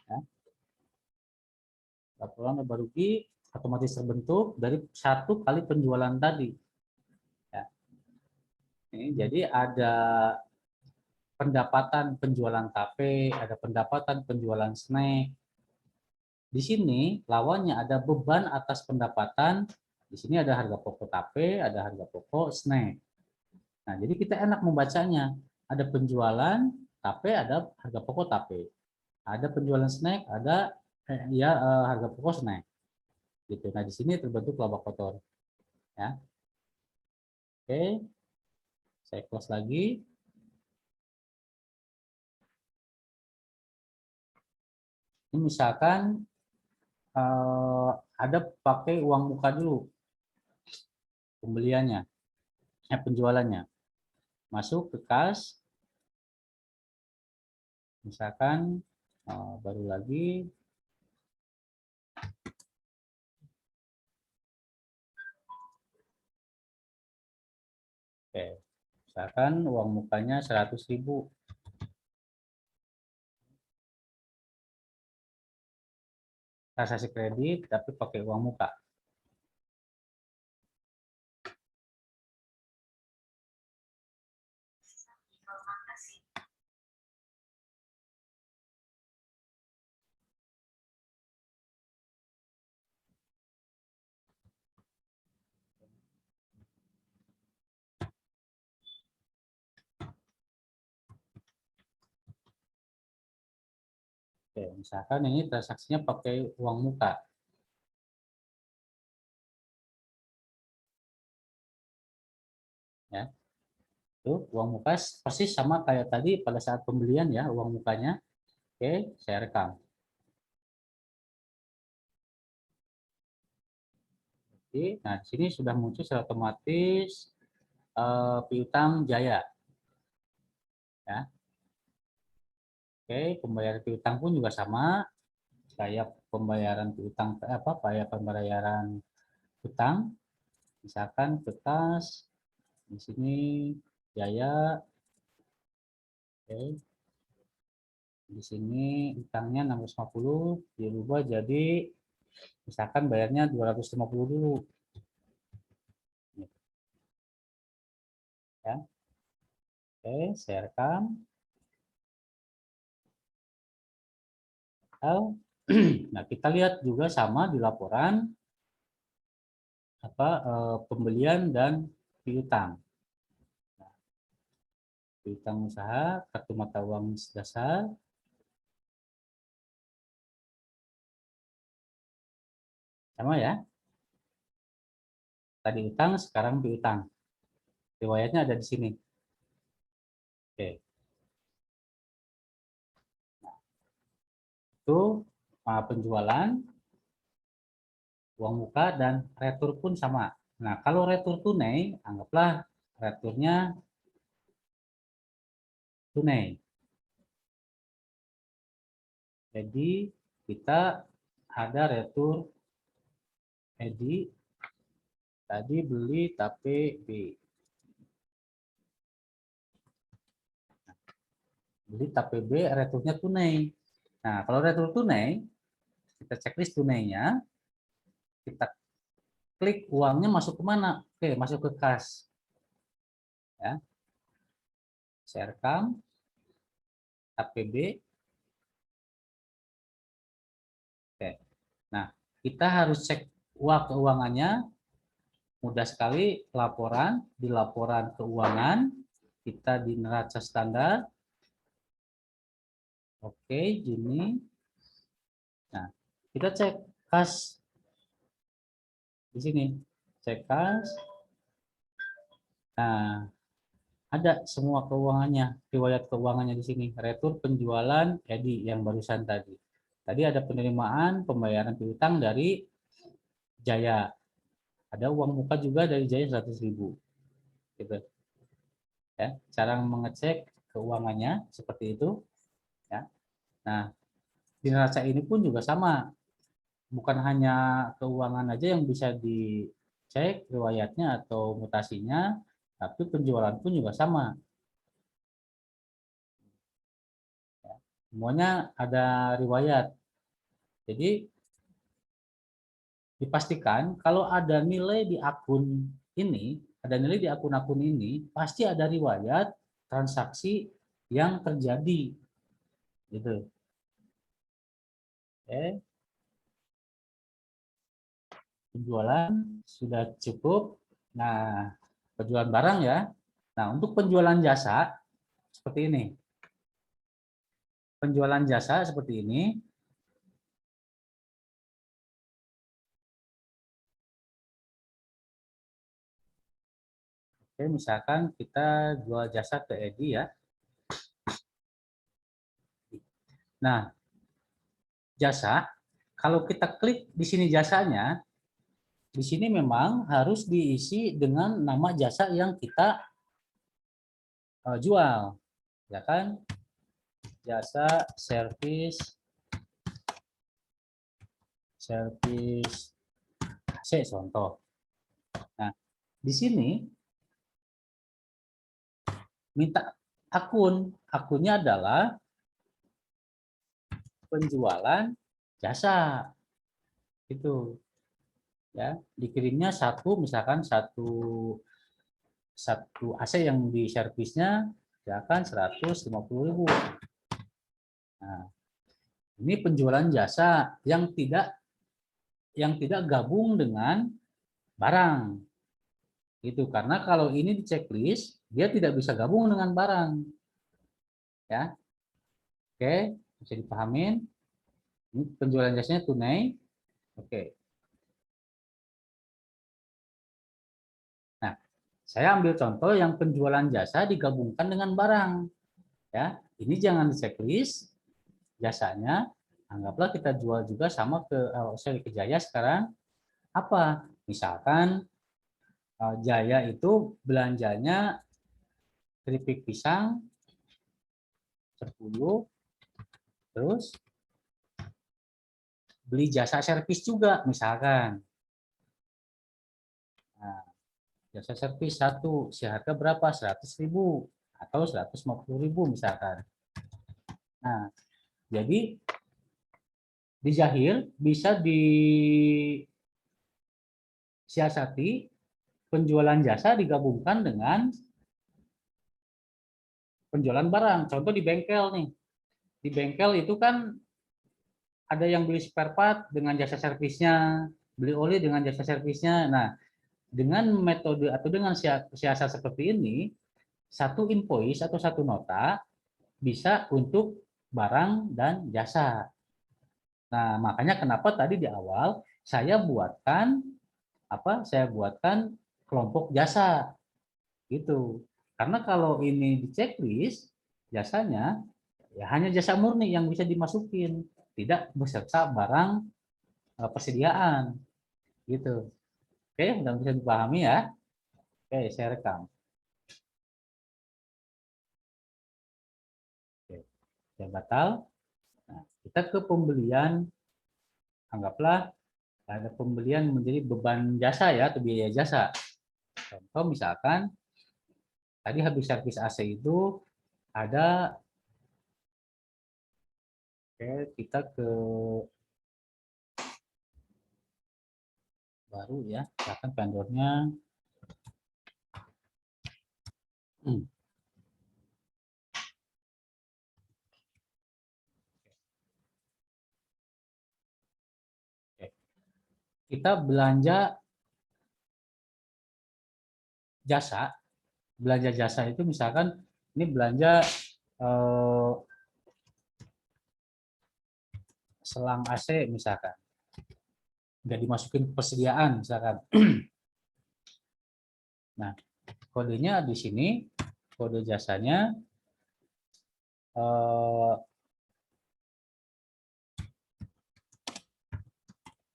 Ya, laporan laba rugi otomatis terbentuk dari satu kali penjualan tadi. Ya. Ini, jadi ada pendapatan penjualan tape, ada pendapatan penjualan snack. Di sini lawannya ada beban atas pendapatan. Di sini ada harga pokok tape, ada harga pokok snack. Nah, jadi kita enak membacanya. Ada penjualan tape, ada harga pokok tape. Ada penjualan snack, ada harga pokok snack. Gitu. Nah, di sini terbentuk laba kotor. Ya. Oke. Saya close lagi. Ini misalkan ada pakai uang muka dulu pembeliannya, penjualannya. Masuk ke kas, misalkan baru lagi. Oke, misalkan uang mukanya 100.000. transaksi kredit tapi pakai uang muka. Oke, misalkan ini transaksinya pakai uang muka. Ya. Tuh, uang muka persis sama kayak tadi pada saat pembelian ya, uang mukanya. Oke, saya rekam. Oke, nah di sini sudah muncul secara otomatis piutang Jaya. Ya. Oke, pembayaran piutang pun juga sama kayak pembayaran piutang apa kayak pembayaran utang. Misalkan kertas di sini Jaya. Oke. Di sini utangnya 650 dirubah jadi misalkan bayarnya 250 dulu ya. Oke, saya rekam. Nah, kita lihat juga sama di laporan apa pembelian dan piutang. Piutang usaha, kartu mata uang dasar. Sama ya. Tadi utang, sekarang piutang. Riwayatnya ada di sini. Oke. Itu penjualan, uang muka, dan retur pun sama. Nah, kalau retur tunai, anggaplah returnya tunai. Jadi, kita ada retur Edi, tadi beli tapi B. Beli tapi B, returnya tunai. Nah, kalau retur tunai, kita checklist tunainya, kita klik uangnya masuk ke mana? Oke, masuk ke kas. Ya. Saya rekam APB. Oke. Nah, kita harus cek uang keuangannya. Mudah sekali laporan, di laporan keuangan kita di neraca standar. Oke, Juni. Nah, kita cek kas di sini. Cek kas. Nah, ada semua keuangannya, riwayat keuangannya di sini. Retur penjualan Edi yang barusan tadi. Tadi ada penerimaan pembayaran piutang dari Jaya. Ada uang muka juga dari Jaya 100.000. Gitu. Ya, cara mengecek keuangannya seperti itu. Ya. Nah, di neraca ini pun juga sama. Bukan hanya keuangan aja yang bisa dicek riwayatnya atau mutasinya, tapi penjualan pun juga sama. Semuanya ada riwayat. Jadi dipastikan kalau ada nilai di akun ini, ada nilai di akun-akun ini, pasti ada riwayat transaksi yang terjadi. Gitu. Oke, penjualan sudah cukup. Nah, penjualan barang ya. Nah, untuk penjualan jasa seperti ini. Penjualan jasa seperti ini. Oke, misalkan kita jual jasa ke Edi ya. Nah, jasa, kalau kita klik di sini jasanya, di sini memang harus diisi dengan nama jasa yang kita jual, ya kan? Jasa servis AC contoh. Nah, di sini minta akun. Akunnya adalah penjualan jasa. Itu ya, dikirimnya misalkan satu AC yang di servisnya misalkan 150.000. Nah, ini penjualan jasa yang tidak gabung dengan barang. Itu karena kalau ini di checklist dia tidak bisa gabung dengan barang. Ya. Oke, bisa dipahamin. Ini penjualan jasanya tunai. Oke. Nah, saya ambil contoh yang penjualan jasa digabungkan dengan barang. Ya, ini jangan di checklist jasanya. Anggaplah kita jual juga sama ke Jaya sekarang. Apa? Misalkan Jaya itu belanjanya keripik pisang 10, terus beli jasa servis juga misalkan. Nah, jasa servis satu, seharga berapa? 100.000 atau 150.000 misalkan. Nah, jadi di Zahir bisa disiasati penjualan jasa digabungkan dengan penjualan barang. Contoh di bengkel nih. Di bengkel itu kan ada yang beli spare part dengan jasa servisnya, beli oli dengan jasa servisnya. Nah, dengan metode atau dengan siasat seperti ini, satu invoice atau satu nota bisa untuk barang dan jasa. Nah, makanya kenapa tadi di awal saya buatkan Saya buatkan kelompok jasa gitu. Karena kalau ini di checklist jasanya ya hanya jasa murni yang bisa dimasukin, tidak beserta barang persediaan gitu. Oke, mudah bisa dipahami ya. Oke, saya rekam. Oke, saya batal. Nah, kita ke pembelian, anggaplah ada pembelian menjadi beban jasa ya atau biaya jasa. Contoh misalkan tadi habis servis AC itu ada, oke, kita ke baru ya, misalkan vendornya kita jasa belanja jasa itu misalkan ini belanja eh, selang AC misalkan nggak dimasukin persediaan misalkan. Nah, kodenya di sini, kode jasanya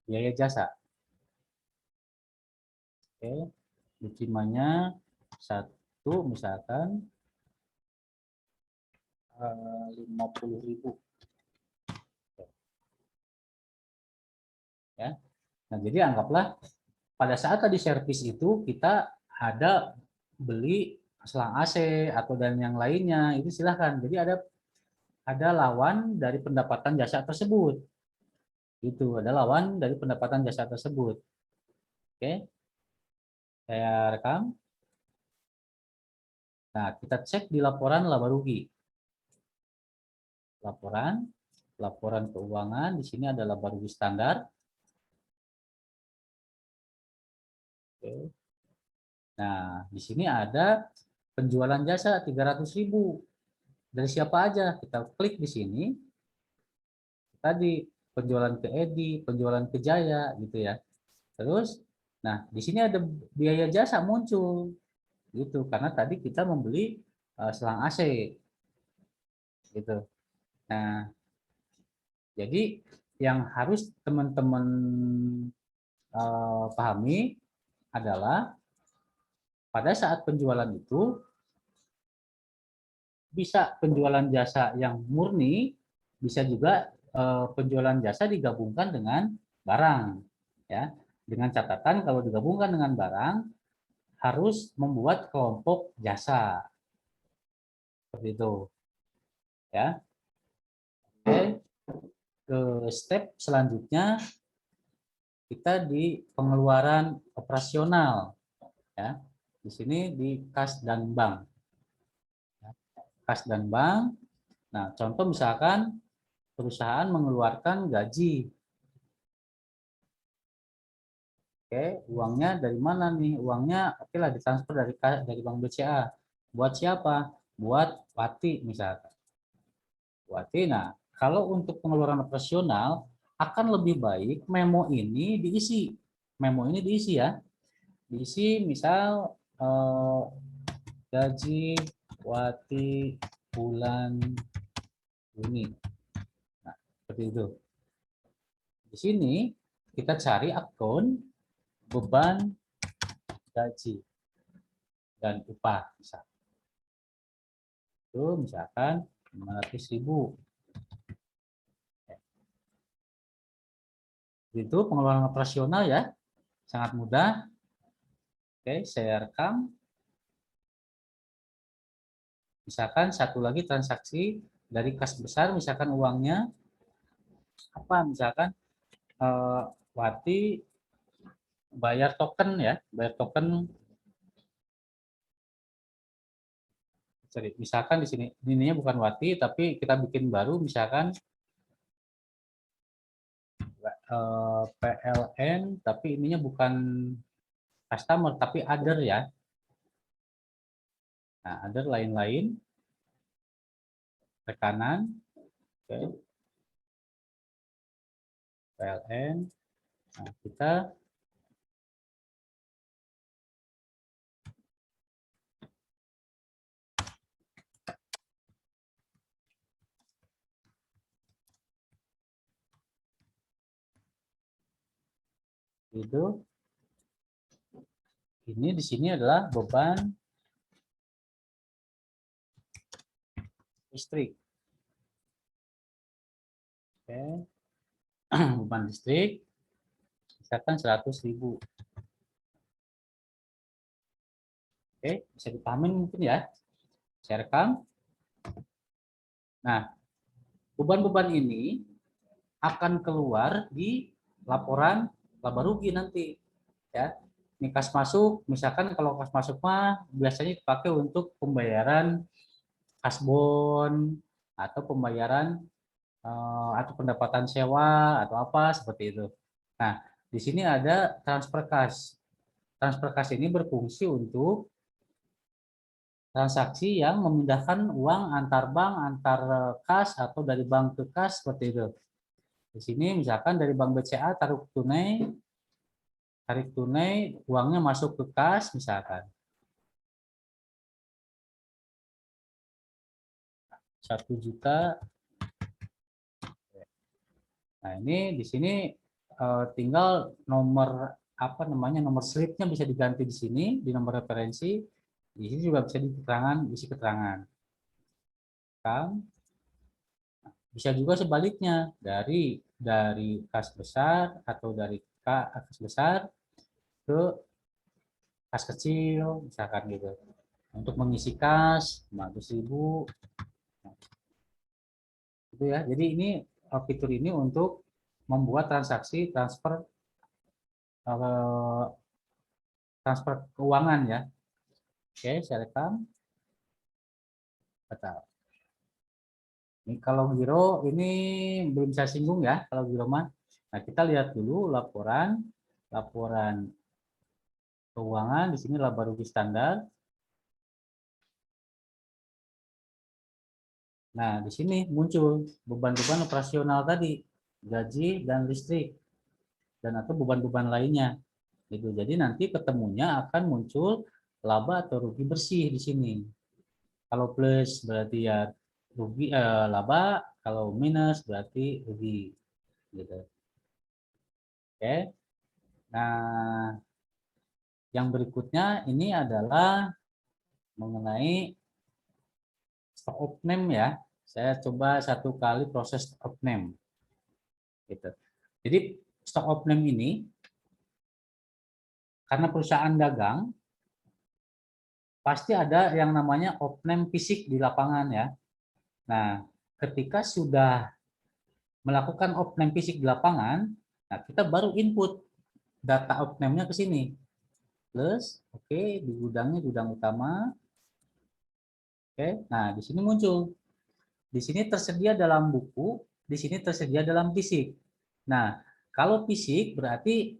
biaya jasa. Oke, diterimanya satu misalkan 50.000 ya. Nah, jadi anggaplah pada saat tadi servis itu kita ada beli selang AC atau dan yang lainnya itu silahkan. Jadi ada lawan dari pendapatan jasa tersebut. Itu ada lawan dari pendapatan jasa tersebut. Oke, saya rekam. Nah, kita cek di laporan laba rugi. Laporan keuangan, di sini ada laba rugi standar. Oke. Nah, di sini ada penjualan jasa 300.000. Dari siapa aja? Kita klik di sini. Tadi penjualan ke Edi, penjualan ke Jaya gitu ya. Terus, nah di sini ada biaya jasa muncul gitu karena tadi kita membeli selang AC gitu. Nah, jadi yang harus teman-teman pahami adalah pada saat penjualan itu bisa penjualan jasa yang murni, bisa juga penjualan jasa digabungkan dengan barang, ya. Dengan catatan kalau digabungkan dengan barang harus membuat kelompok jasa, seperti itu, ya. Oke, ke step selanjutnya kita di pengeluaran operasional, ya. Di sini di kas dan bank. Kas dan bank. Nah, contoh misalkan perusahaan mengeluarkan gaji. Oke, uangnya dari mana nih? Uangnya oke lah ditransfer dari Bank BCA. Buat siapa? Buat Wati misalkan. Wati. Nah, kalau untuk pengeluaran operasional akan lebih baik memo ini diisi. Memo ini diisi ya. Diisi misal gaji Wati bulan Juni. Nah, seperti itu. Di sini kita cari akun beban gaji dan upah misalkan. Itu misalkan 500.000. Itu pengeluaran operasional ya, sangat mudah. Oke, saya rekam. Misalkan satu lagi transaksi dari kas besar, misalkan uangnya apa? Misalkan Wati bayar token ya, bayar token. Sorry, misalkan di sini ininya bukan Wati, tapi kita bikin baru, misalkan PLN, tapi ininya bukan customer, tapi other ya. Nah, other lain-lain, rekanan, oke. PLN. Nah, kita itu ini di sini adalah beban listrik. Oke. Beban listrik misalkan 100.000. Oke, bisa dipahami mungkin ya. Saya rekam. Nah, beban-beban ini akan keluar di laporan laba rugi nanti ya. Ini kas masuk, misalkan kalau kas masuk mah biasanya dipakai untuk pembayaran kasbon atau pembayaran atau pendapatan sewa atau apa seperti itu. Nah, di sini ada transfer kas. Transfer kas ini berfungsi untuk transaksi yang memindahkan uang antar bank, antar kas atau dari bank ke kas seperti itu. Di sini misalkan dari Bank BCA tarik tunai uangnya masuk ke kas misalkan 1 juta. Nah, ini di sini tinggal nomor apa namanya, nomor slipnya bisa diganti di sini di nomor referensi. Di sini juga bisa di keterangan, isi keterangan. Bisa juga sebaliknya dari kas besar atau dari kas besar ke kas kecil misalkan gitu. Untuk mengisi kas 500.000 gitu ya. Jadi ini fitur ini untuk membuat transaksi transfer keuangan ya. Oke, saya rekam. Betul. Ini kalau giro ini belum saya singgung ya kalau giro mah. Nah, kita lihat dulu laporan keuangan. Di sini laba rugi standar. Nah, di sini muncul beban-beban operasional tadi, gaji dan listrik, dan atau beban-beban lainnya. Gitu. Jadi nanti ketemunya akan muncul laba atau rugi bersih di sini. Kalau plus berarti ya rugi laba, kalau minus berarti rugi. Gitu. Oke. Nah, yang berikutnya ini adalah mengenai stock of name ya. Saya coba satu kali proses stock of name. Gitu. Jadi stock of name ini karena perusahaan dagang pasti ada yang namanya of name fisik di lapangan ya. Nah, ketika sudah melakukan of name fisik di lapangan, nah kita baru input data outname-nya ke sini. Plus, oke, di gudangnya gudang utama. Oke, nah di sini muncul. Di sini tersedia dalam buku, di sini tersedia dalam fisik. Nah, kalau fisik berarti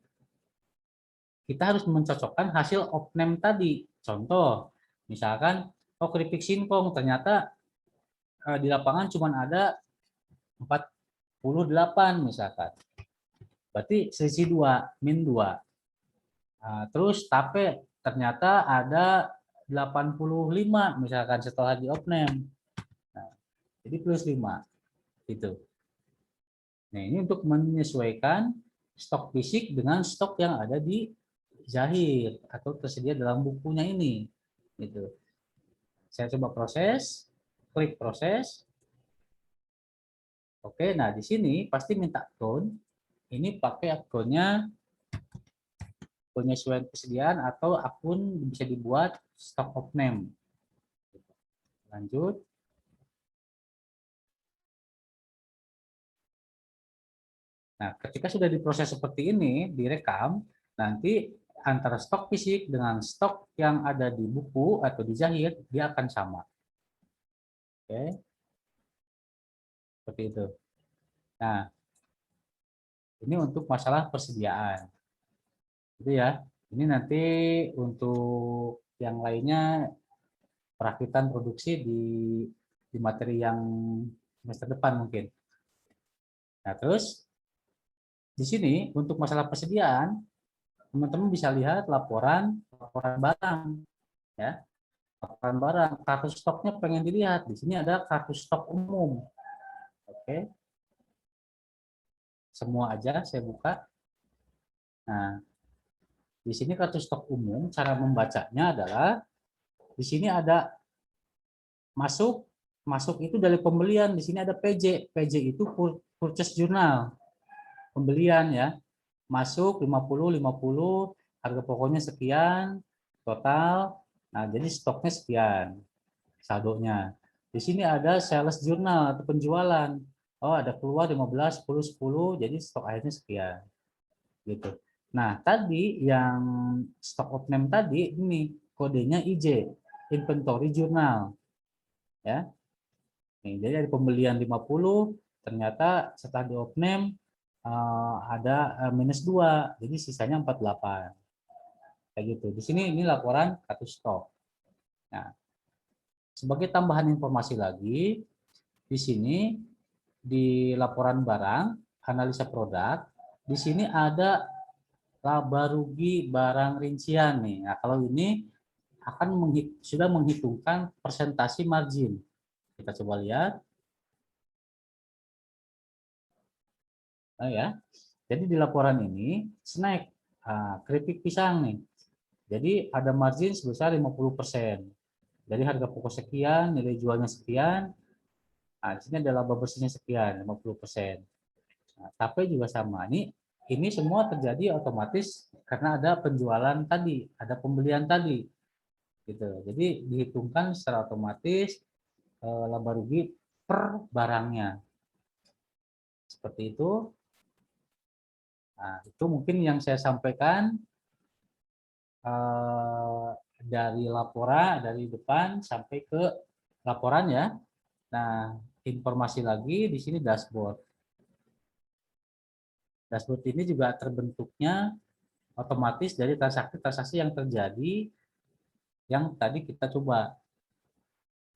kita harus mencocokkan hasil opname tadi. Contoh, misalkan, oh keripik singkong ternyata di lapangan cuma ada 48 misalkan. Berarti selisih 2, min 2. Nah, terus tape ternyata ada 85 misalkan setelah di opname. Nah, jadi plus 5 gitu. Nah, ini untuk menyesuaikan stok fisik dengan stok yang ada di Zahir atau tersedia dalam bukunya ini. Gitu. Saya coba proses, klik proses. Oke, nah di sini pasti minta akun. Ini pakai akunnya penyesuaian persediaan atau akun bisa dibuat stock of name. Lanjut. Nah, ketika sudah diproses seperti ini, direkam, nanti antara stok fisik dengan stok yang ada di buku atau di Zahir, dia akan sama. Oke, seperti itu. Nah, ini untuk masalah persediaan. Itu ya. Ini nanti untuk yang lainnya perakitan produksi di materi yang semester depan mungkin. Nah, terus di sini untuk masalah persediaan, teman-teman bisa lihat laporan barang ya. Laporan barang, kartu stoknya pengen dilihat. Di sini ada kartu stok umum. Oke. Semua aja saya buka. Nah, di sini kartu stok umum cara membacanya adalah di sini ada masuk itu dari pembelian. Di sini ada PJ. PJ itu purchase journal. Pembelian ya. Masuk 50 harga pokoknya sekian, total. Nah, jadi stoknya sekian, saldonya. Di sini ada sales journal atau penjualan. Oh, ada keluar 15, 10, 10, jadi stok akhirnya sekian. Gitu. Nah, tadi yang stock of name tadi ini kodenya IJ, inventory journal. Ya. Nih, jadi dari pembelian 50 ternyata setelah di of name ada minus 2, jadi sisanya 48. Kayak gitu. Di sini ini laporan kartu stok. Nah, sebagai tambahan informasi lagi, di sini di laporan barang, analisa produk, di sini ada laba rugi barang rincian nih. Nah, kalau ini akan sudah menghitungkan persentasi margin. Kita coba lihat. Nah, ya. Jadi di laporan ini snack, keripik pisang nih. Jadi ada margin sebesar 50%. Dari harga pokok sekian, nilai jualnya sekian, nah, di sini ada laba bersihnya sekian, 50%. Nah, tapi juga sama. Ini semua terjadi otomatis karena ada penjualan tadi, ada pembelian tadi. Gitu. Jadi dihitungkan secara otomatis laba rugi per barangnya. Seperti itu. Nah, itu mungkin yang saya sampaikan dari laporan dari depan sampai ke laporan ya. Nah, informasi lagi di sini dashboard. Dashboard ini juga terbentuknya otomatis dari transaksi-transaksi yang terjadi yang tadi kita coba.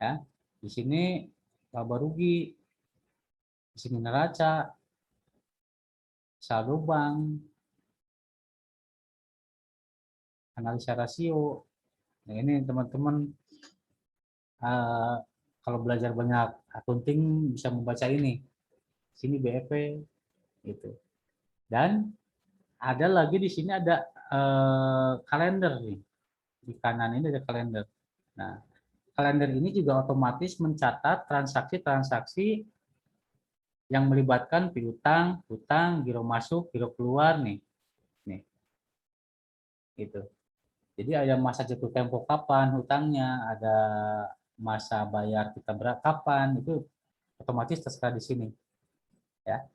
Ya. Di sini laba rugi, di sini neraca, saldo bank, analisa rasio. Nah, ini teman-teman kalau belajar banyak accounting bisa membaca ini. Sini BEP gitu. Dan ada lagi di sini ada kalender nih. Di kanan ini ada kalender. Nah, kalender ini juga otomatis mencatat transaksi-transaksi yang melibatkan piutang, hutang, giro masuk, giro keluar nih. Nih. Gitu. Jadi ada masa jatuh tempo kapan hutangnya, ada masa bayar kita kapan, itu otomatis terserah di sini. Ya.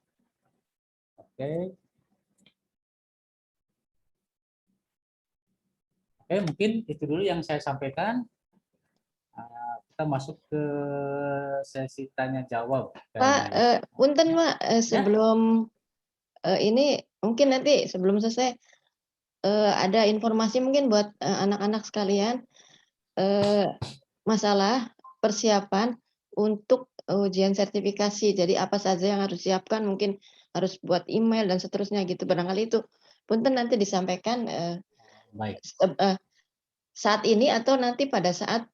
Oke. Oke, mungkin itu dulu yang saya sampaikan. Kita masuk ke sesi tanya jawab. Pak, punten Pak, sebelum ini mungkin nanti sebelum selesai ada informasi mungkin buat anak-anak sekalian masalah persiapan untuk ujian sertifikasi. Jadi apa saja yang harus siapkan, mungkin harus buat email dan seterusnya gitu. Barangkali itu punten nanti disampaikan Baik. Saat ini atau nanti pada saat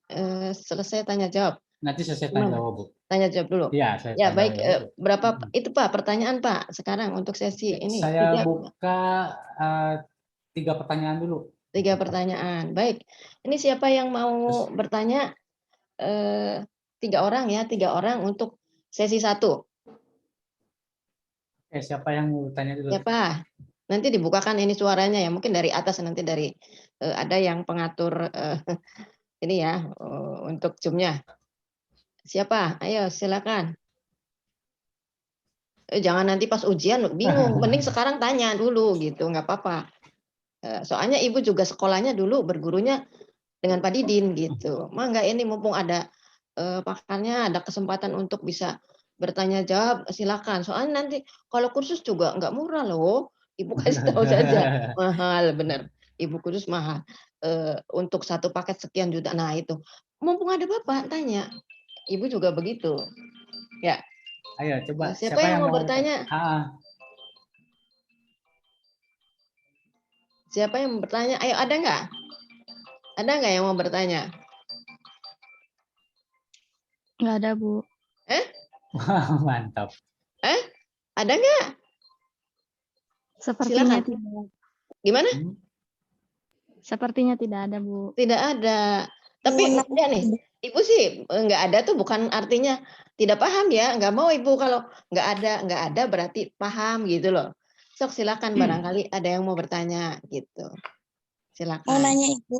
selesai tanya jawab. Nanti selesai tanya jawab, Bu. Tanya jawab dulu. Iya, saya Ya tanya baik. jawab. Berapa itu Pak pertanyaan Pak sekarang untuk sesi ini? Saya buka 3 pertanyaan dulu. 3 pertanyaan. Baik. Ini siapa yang mau bertanya? 3 orang ya, 3 orang untuk sesi 1. Siapa yang mau bertanya dulu? Siapa? Nanti dibukakan ini suaranya ya, mungkin dari atas nanti dari ada yang pengatur ini ya untuk Zoom-nya. Siapa? Ayo silakan. Jangan nanti pas ujian bingung, mending sekarang tanya dulu gitu, nggak apa-apa. Soalnya Ibu juga sekolahnya dulu bergurunya dengan Pak Didin gitu. Mangga ini mumpung ada pakarnya, ada kesempatan untuk bisa bertanya jawab, silakan. Soalnya nanti kalau kursus juga nggak murah loh. Ibu kasih tahu saja, mahal bener. Ibu kursus mahal. Untuk 1 paket sekian juta. Nah itu, mumpung ada Bapak tanya. Ibu juga begitu. Ya. Ayo coba. Siapa yang mau bertanya? Siapa yang mau bertanya? Ayo, ada nggak? Ada nggak yang mau bertanya? Nggak ada, Bu. Mantap. Ada nggak? Sepertinya Silakan. tidak. Gimana? Sepertinya tidak ada, Bu. Tidak ada. Tapi ya nih, Ibu sih nggak ada tuh bukan artinya tidak paham ya. Nggak mau Ibu kalau nggak ada berarti paham gitu loh. Sok silakan barangkali ada yang mau bertanya gitu. Silakan. Mau nanya Ibu.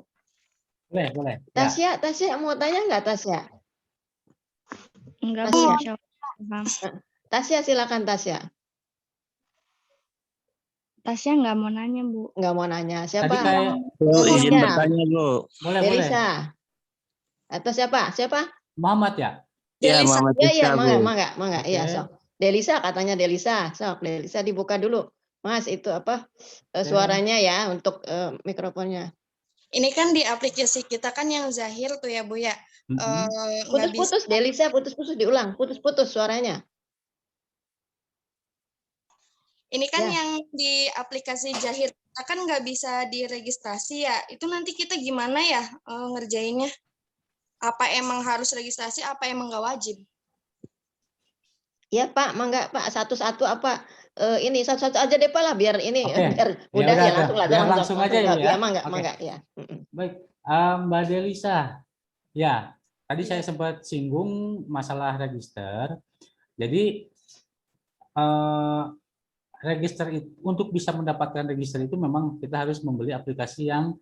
Boleh. Tasya, Tasya mau tanya nggak Tasya? Enggak, Tasya. Bu. Insya Allah paham. Tasya silakan Tasya. Tasya nggak mau nanya, Bu. Nggak mau nanya. Siapa? Tadi kayak izin bertanya, Bu. boleh. Delisa. Atau siapa? Siapa? Muhammad ya? Ya, Delisa. Muhammad Iya, Rizka, Bu. mangga. Oke. Iya, sok. Delisa katanya Delisa. Sok, Delisa dibuka dulu. Mas, itu apa? Suaranya ya untuk mikrofonnya. Ini kan di aplikasi kita kan yang Zahir tuh ya Bu ya. Nggak bisa. Putus-putus, Delisa, putus-putus diulang. Putus-putus suaranya. Ini kan Ya. yang di aplikasi Zahir kita kan nggak bisa diregistrasi ya. Itu nanti kita gimana ya ngerjainnya? Apa emang harus registrasi? Apa emang nggak wajib? Ya Pak, mangga Pak, satu-satu apa? Ini satu-satu aja deh Pak lah, biar ini Oke. biar mudah ya, langsung lah. Biar langsung aja ya, Bu, ya. Ya, mangga, Oke. mangga ya. Baik, Mbak Delisa. Ya, tadi saya sempat singgung masalah register. Jadi register untuk bisa mendapatkan register itu memang kita harus membeli aplikasi yang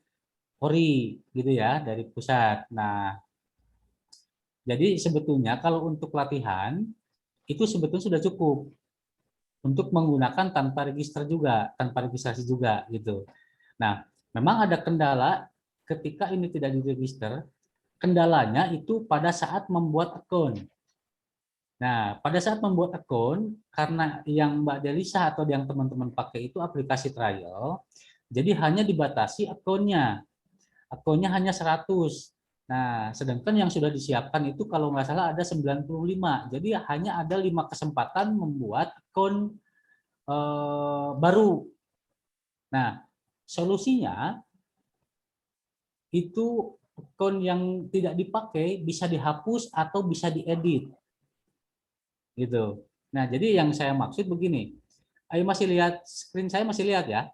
ori gitu ya dari pusat. Nah, jadi sebetulnya kalau untuk latihan itu sebetulnya sudah cukup untuk menggunakan tanpa register juga, tanpa registrasi juga gitu. Nah, memang ada kendala ketika ini tidak diregister. Kendalanya itu pada saat membuat akun. Nah, pada saat membuat akun, karena yang Mbak Delisa atau yang teman-teman pakai itu aplikasi trial, jadi hanya dibatasi akunnya. Akunnya hanya 100. Nah, sedangkan yang sudah disiapkan itu kalau nggak salah ada 95. Jadi hanya ada 5 kesempatan membuat akun baru. Nah, solusinya itu akun yang tidak dipakai bisa dihapus atau bisa diedit. Gitu. Nah, jadi yang saya maksud begini. Ayo masih lihat screen saya, masih lihat ya?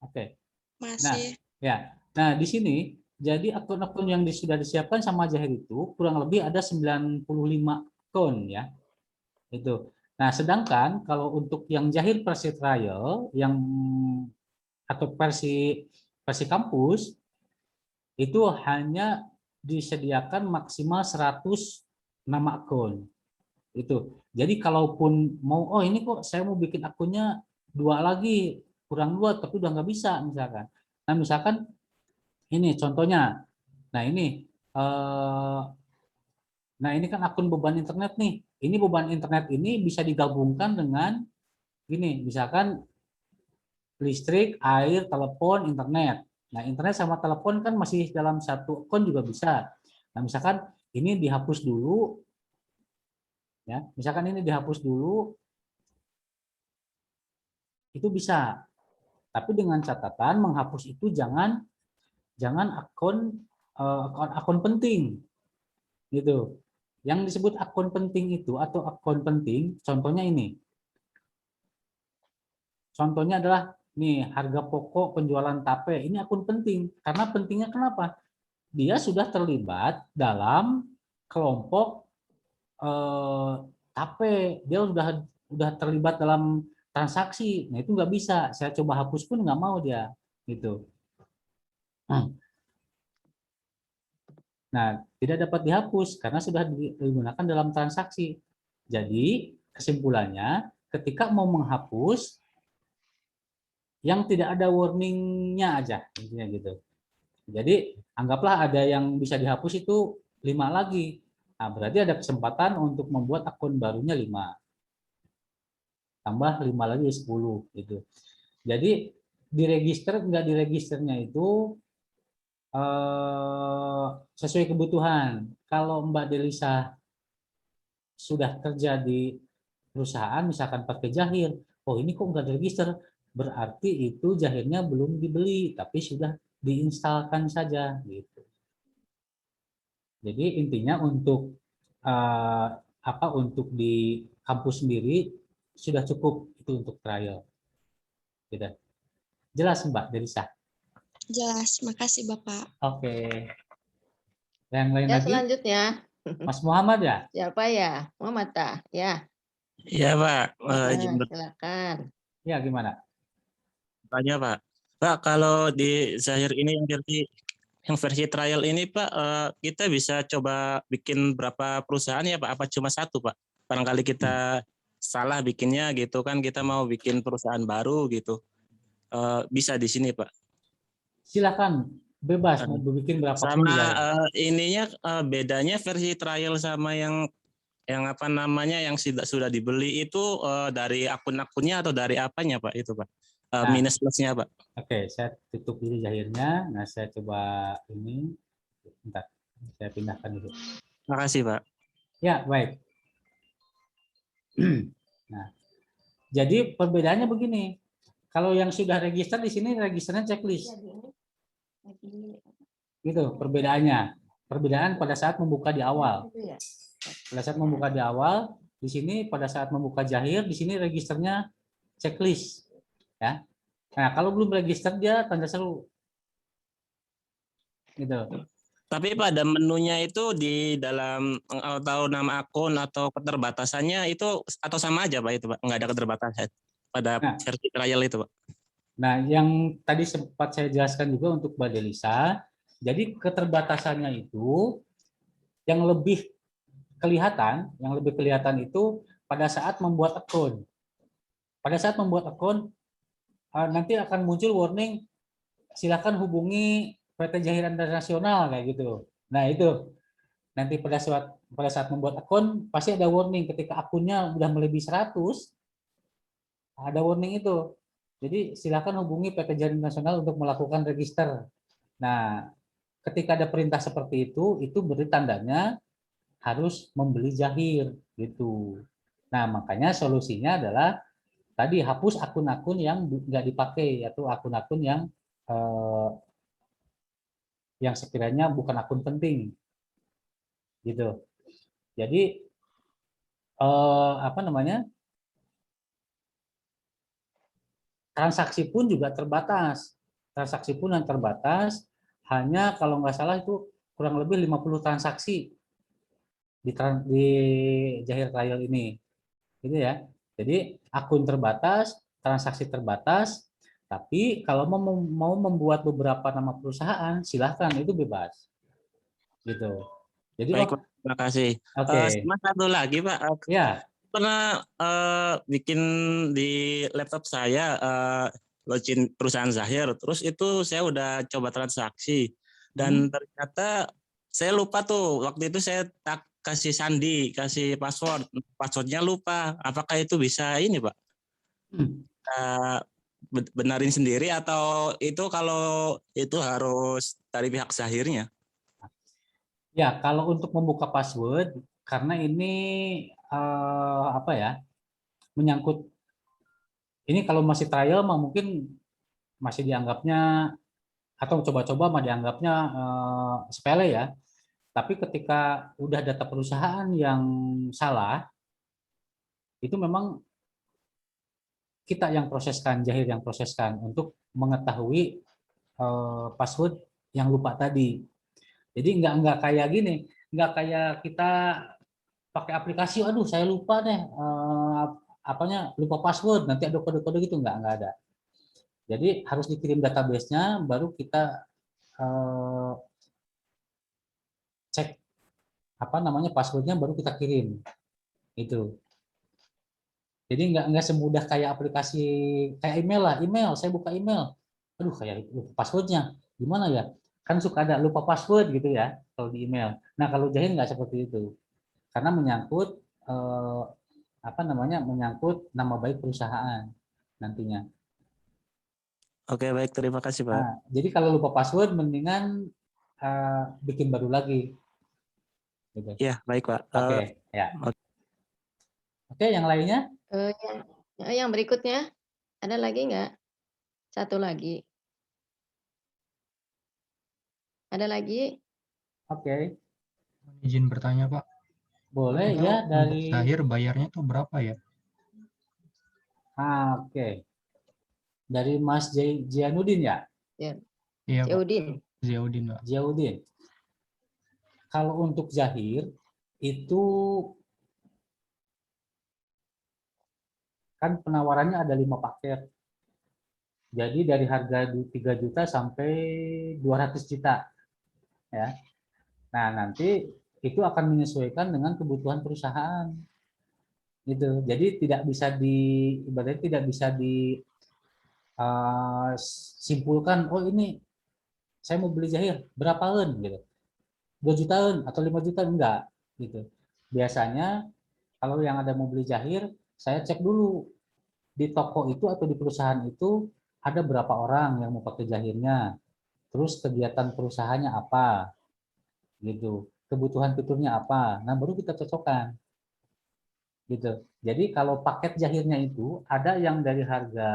Oke. Masih. Nah, di sini jadi akun-akun yang sudah disiapkan sama Zahir itu kurang lebih ada 95 akun ya. Itu. Nah, sedangkan kalau untuk yang Zahir versi trial yang atau versi kampus itu hanya disediakan maksimal 100 nama akun. Itu. Jadi kalaupun mau ini kok saya mau bikin akunnya 2 lagi, kurang 2 tapi udah nggak bisa misalkan. Nah, misalkan Ini contohnya. Nah ini, nah ini kan akun beban internet nih. Ini beban internet ini bisa digabungkan dengan gini, misalkan listrik, air, telepon, internet. Nah internet sama telepon kan masih dalam satu akun juga bisa. Nah misalkan ini dihapus dulu, ya. Misalkan ini dihapus dulu, itu bisa. Tapi dengan catatan menghapus itu jangan akun penting, gitu. Yang disebut akun penting itu atau akun penting, contohnya ini. Contohnya adalah nih harga pokok penjualan tape. Ini akun penting. Karena pentingnya kenapa? Dia sudah terlibat dalam kelompok tape. Dia udah terlibat dalam transaksi. Nah itu nggak bisa. Saya coba hapus pun nggak mau dia, gitu. Nah tidak dapat dihapus karena sudah digunakan dalam transaksi. Jadi kesimpulannya, ketika mau menghapus yang tidak ada warningnya aja, intinya gitu. Jadi anggaplah ada yang bisa dihapus itu 5 lagi. Nah, berarti ada kesempatan untuk membuat akun barunya 5. Tambah 5 lagi 10 gitu. Jadi diregister enggak diregisternya itu sesuai kebutuhan. Kalau Mbak Delisa sudah kerja di perusahaan misalkan pakai Jahir, oh ini kok nggak diregister, berarti itu Jahirnya belum dibeli tapi sudah diinstalkan saja gitu. Jadi intinya untuk untuk di kampus sendiri sudah cukup itu untuk trial. Gitu. Jelas Mbak Delisa? Jelas, makasih Bapak. Oke. Yang lain Ya lagi? selanjutnya Mas Muhammad ya? siapa ya? Muhammad ta? Ya. Iya Pak, izin Silakan. Ya gimana? bertanya Pak. Pak, kalau di Zahir ini yang versi trial ini Pak, kita bisa coba bikin berapa perusahaan ya Pak? Apa cuma satu Pak? Barangkali kita salah bikinnya gitu kan, kita mau bikin perusahaan baru gitu. Bisa di sini Pak. Silakan, bebas mau bikin berapa pun. Sama ininya bedanya versi trial sama yang apa namanya yang sudah dibeli itu dari akun-akunnya atau dari apanya Pak itu Pak? Minus plusnya Pak. Oke, saya tutup dulu Zahirnya. Nah, saya coba ini. Bentar, saya pindahkan dulu. Terima kasih Pak. Ya, baik. Nah, jadi perbedaannya begini. Kalau yang sudah register di sini registernya checklist. Gitu, perbedaannya. Perbedaan pada saat membuka di awal. Pada saat membuka di awal, di sini pada saat membuka Jahir, di sini registernya checklist. Ya. Nah, kalau belum register dia tanda seru. Gitu. Tapi pada menunya itu di dalam atau nama akun atau keterbatasannya itu atau sama aja Pak itu Pak? Nggak ada keterbatasan pada versi trial itu Pak? Nah, yang tadi sempat saya jelaskan juga untuk Mbak Delisa, jadi keterbatasannya itu yang lebih kelihatan itu pada saat membuat akun. Pada saat membuat akun, nanti akan muncul warning, silakan hubungi PT Jahir Internasional kayak gitu. Nah itu nanti pada saat membuat akun pasti ada warning ketika akunnya udah melebihi 100, ada warning itu. Jadi silakan hubungi PT Jahir Internasional untuk melakukan register. Nah ketika ada perintah seperti itu beri tandanya harus membeli Jahir gitu. Nah makanya solusinya adalah tadi hapus akun-akun yang nggak dipakai atau akun-akun yang sekiranya bukan akun penting gitu. Jadi transaksi pun juga terbatas. Transaksi pun yang terbatas hanya kalau nggak salah itu kurang lebih 50 transaksi di Jahir Trial ini. Gitu ya. Jadi akun terbatas, transaksi terbatas, tapi kalau mau membuat beberapa nama perusahaan silahkan, itu bebas. Gitu. Jadi baik, terima kasih. Sama satu lagi Pak. Ya. Pernah bikin di laptop saya login perusahaan Zahir, terus itu saya udah coba transaksi. Dan ternyata saya lupa tuh, waktu itu saya tak kasih sandi, kasih passwordnya lupa. Apakah itu bisa ini Pak? Hmm. Benarin sendiri atau itu kalau itu harus dari pihak Zahirnya? Ya, kalau untuk membuka password, karena ini apa ya, menyangkut ini kalau masih trial mah mungkin masih dianggapnya atau coba-coba mah dianggapnya sepele ya. Tapi ketika udah data perusahaan yang salah, itu memang kita yang proseskan, Zahir yang proseskan untuk mengetahui password yang lupa tadi. Jadi nggak kayak gini, nggak kayak kita pakai aplikasi, aduh saya lupa deh apanya lupa password, nanti ada kode-kode gitu nggak ada. Jadi harus dikirim database-nya, baru kita cek apa namanya passwordnya, baru kita kirim itu. Jadi nggak semudah kayak aplikasi kayak email lah, email saya buka email, aduh kayak lupa passwordnya gimana ya, kan suka ada lupa password gitu ya kalau di email. Nah kalau Zahir nggak seperti itu, karena menyangkut apa namanya, menyangkut nama baik perusahaan nantinya. Oke, baik, terima kasih Pak. Nah, jadi kalau lupa password mendingan bikin baru lagi. Gitu. Ya, baik Pak. Oke, ya. Oke, yang lainnya? Yang berikutnya ada lagi nggak? Satu lagi. Ada lagi? Oke, Izin bertanya, Pak. boleh Itu ya untuk dari. Zahir bayarnya tuh berapa ya? Oke. Dari Mas Zianudin ya? Ya, Iya, Pak. Yaudin. Ziaudin, Pak. Ziaudin. Kalau untuk Zahir itu kan penawarannya ada 5 paket. Jadi dari harga 3 juta sampai 200 juta. Ya. Nah, nanti itu akan menyesuaikan dengan kebutuhan perusahaan. Gitu. Jadi tidak bisa ibaratnya tidak bisa simpulkan, oh ini saya mau beli Zahir berapaan gitu. 2 jutaan atau 5 juta enggak gitu. Biasanya kalau yang ada mau beli Zahir, saya cek dulu di toko itu atau di perusahaan itu ada berapa orang yang mau pakai Zahirnya. Terus kegiatan perusahaannya apa gitu. Kebutuhan fiturnya apa. Nah, baru kita cocokkan. Gitu. Jadi kalau paket Zahirnya itu ada yang dari harga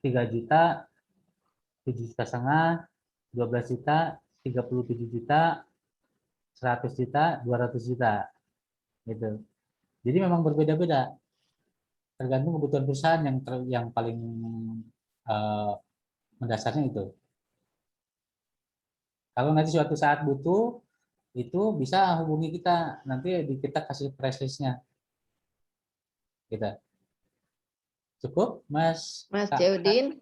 3 juta, 7 juta setengah, 12 juta, 37 juta, 100 juta, 200 juta gitu. Jadi memang berbeda-beda tergantung kebutuhan perusahaan yang paling mendasarnya itu. Kalau nanti suatu saat butuh itu bisa hubungi kita, nanti kita kasih price list-nya. Kita. Cukup, Mas? Mas Yaudin.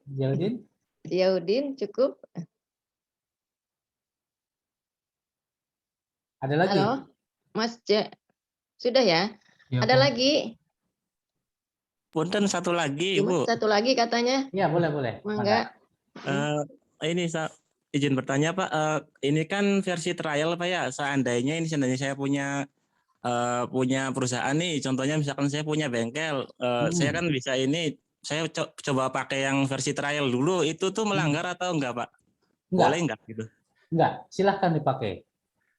Yaudin cukup. Ada lagi? Halo, Mas sudah ya? Ya, Ada Pak. lagi? Punten satu lagi, Cuma Ibu. satu lagi katanya. Iya, boleh. Mangga. Ini izin bertanya Pak, ini kan versi trial Pak ya. Seandainya saya punya perusahaan nih, contohnya misalkan saya punya bengkel, saya kan bisa saya coba pakai yang versi trial dulu, itu tuh melanggar atau enggak Pak? Boleh enggak gitu? Enggak, silahkan dipakai.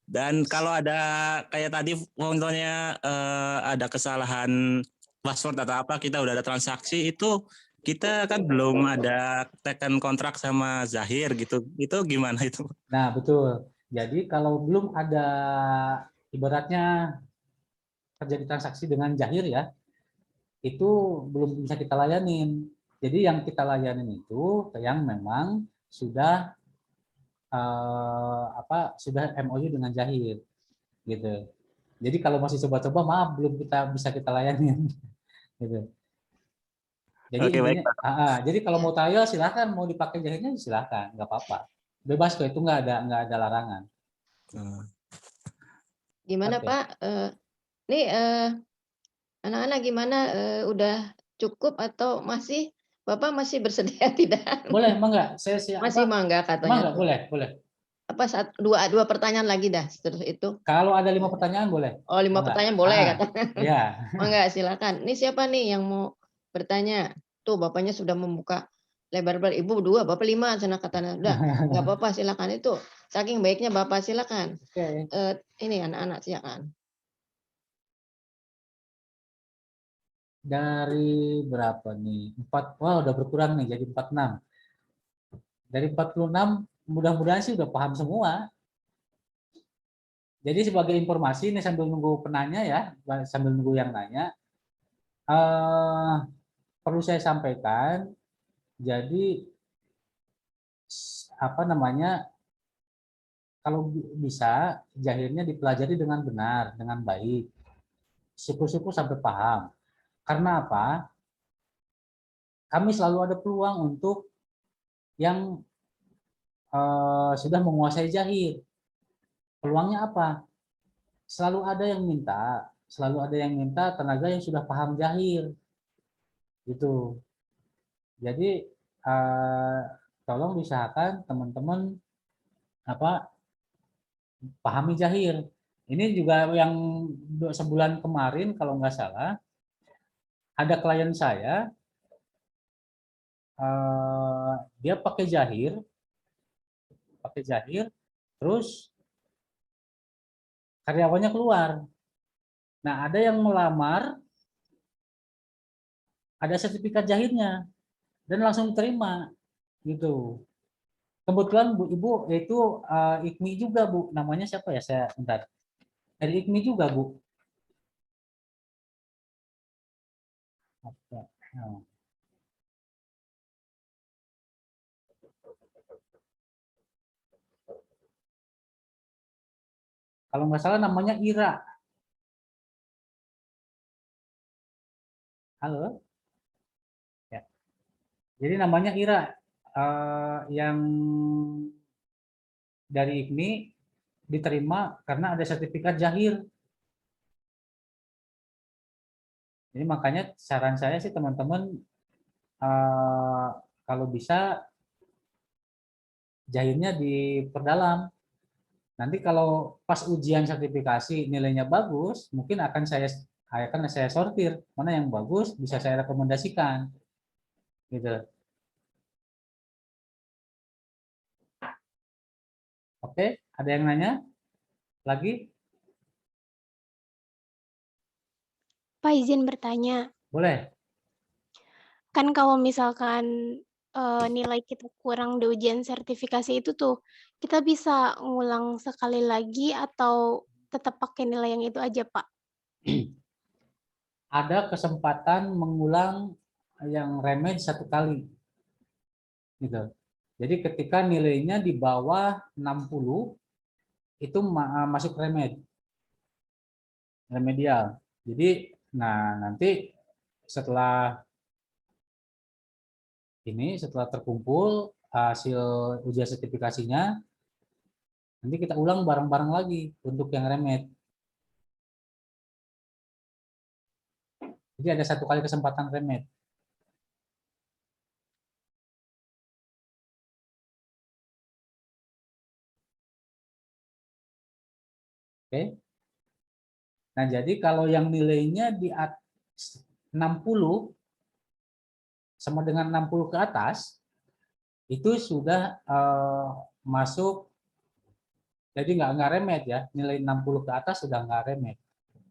Dan kalau ada kayak tadi contohnya ada kesalahan password atau apa, kita udah ada transaksi, itu kita kan belum ada tekan kontrak sama Zahir gitu. Itu gimana itu? Nah, betul. Jadi kalau belum ada ibaratnya terjadi transaksi dengan Zahir ya, itu belum bisa kita layanin. Jadi yang kita layanin itu yang memang sudah sudah MOU dengan Zahir gitu. Jadi kalau masih coba-coba, maaf belum bisa kita layanin gitu. Jadi Oke, intinya, baik, jadi kalau mau trial silahkan, mau dipakai Zahirnya silahkan, nggak apa-apa, bebas kok, itu nggak ada larangan. Gimana Oke. Pak? Nih anak-anak gimana? Udah cukup atau masih? Bapak masih bersedia tidak? Boleh, mangga. Saya siap. Masih mangga katanya. Mangga, boleh. Apa dua pertanyaan lagi dah terus itu. Kalau ada 5 pertanyaan boleh. Oh, 5 Enggak. pertanyaan boleh Ah, katanya. Iya. Enggak, silakan. Ini siapa nih yang mau bertanya? Tuh bapaknya sudah membuka lebar-lebar. Ibu 2, bapak 5 sana katanya. Udah, enggak apa-apa silakan itu. Saking baiknya bapak silakan. Oke. Ini anak-anak silakan. Dari berapa nih? 4. Wah, udah berkurang nih jadi 46. Dari 46 mudah-mudahan sih udah paham semua. Jadi sebagai informasi ini sambil nunggu penanya ya, sambil nunggu yang nanya, perlu saya sampaikan. Jadi apa namanya? Kalau bisa jahirnya dipelajari dengan benar, dengan baik, syukur-syukur sampai paham. Karena apa? Kami selalu ada peluang untuk yang sudah menguasai jahir. Peluangnya apa? Selalu ada yang minta tenaga yang sudah paham jahir, gitu. Jadi tolong diusahakan teman-teman apa pahami jahir. Ini juga yang sebulan kemarin kalau nggak salah ada klien saya dia pakai jahir, terus karyawannya keluar. Nah, ada yang melamar, ada sertifikat jahirnya dan langsung terima gitu. Kebetulan Bu Ibu itu IKMI juga Bu, namanya siapa ya? Saya bentar. Dari IKMI juga Bu. Nah. Kalau nggak salah namanya Ira. Halo? Ya. Jadi namanya Ira. Yang dari IKMI diterima karena ada sertifikat jahir. Jadi makanya saran saya sih teman-teman kalau bisa jahirnya diperdalam. Nanti kalau pas ujian sertifikasi nilainya bagus, mungkin akan saya sortir mana yang bagus bisa saya rekomendasikan. Gitu. Oke, ada yang nanya lagi? Pak izin bertanya, Boleh. kan kalau misalkan nilai kita kurang di ujian sertifikasi itu tuh, kita bisa ngulang sekali lagi atau tetap pakai nilai yang itu aja, Pak? Ada kesempatan mengulang yang remeh 1 kali. Gitu. Jadi ketika nilainya di bawah 60 itu masuk remedial. Jadi nanti setelah terkumpul hasil ujian sertifikasinya, nanti kita ulang bareng-bareng lagi untuk yang remed. Jadi ada 1 kali kesempatan remed. Oke. Nah, jadi kalau yang nilainya di atas 60 sama dengan 60 ke atas itu sudah masuk, jadi nggak remed ya, nilai 60 ke atas sudah nggak remed,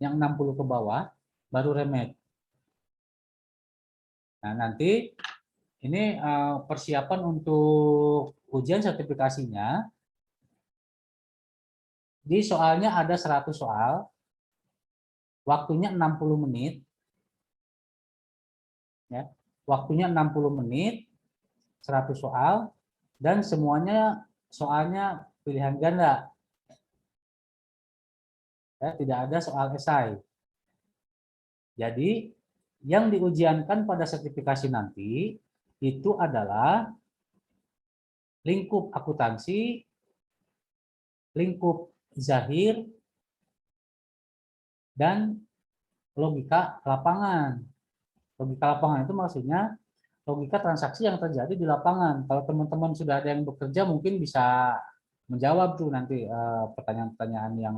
yang 60 ke bawah baru remed. Nah, nanti ini persiapan untuk ujian sertifikasinya, di soalnya ada 100 soal, waktunya 60 menit, ya, waktunya 60 menit, 100 soal, dan semuanya soalnya pilihan ganda. Ya, tidak ada soal esai. Jadi, yang diujiankan pada sertifikasi nanti itu adalah lingkup akuntansi, lingkup zahir, dan logika lapangan. Logika lapangan itu maksudnya logika transaksi yang terjadi di lapangan. Kalau teman-teman sudah ada yang bekerja mungkin bisa menjawab tuh nanti pertanyaan-pertanyaan yang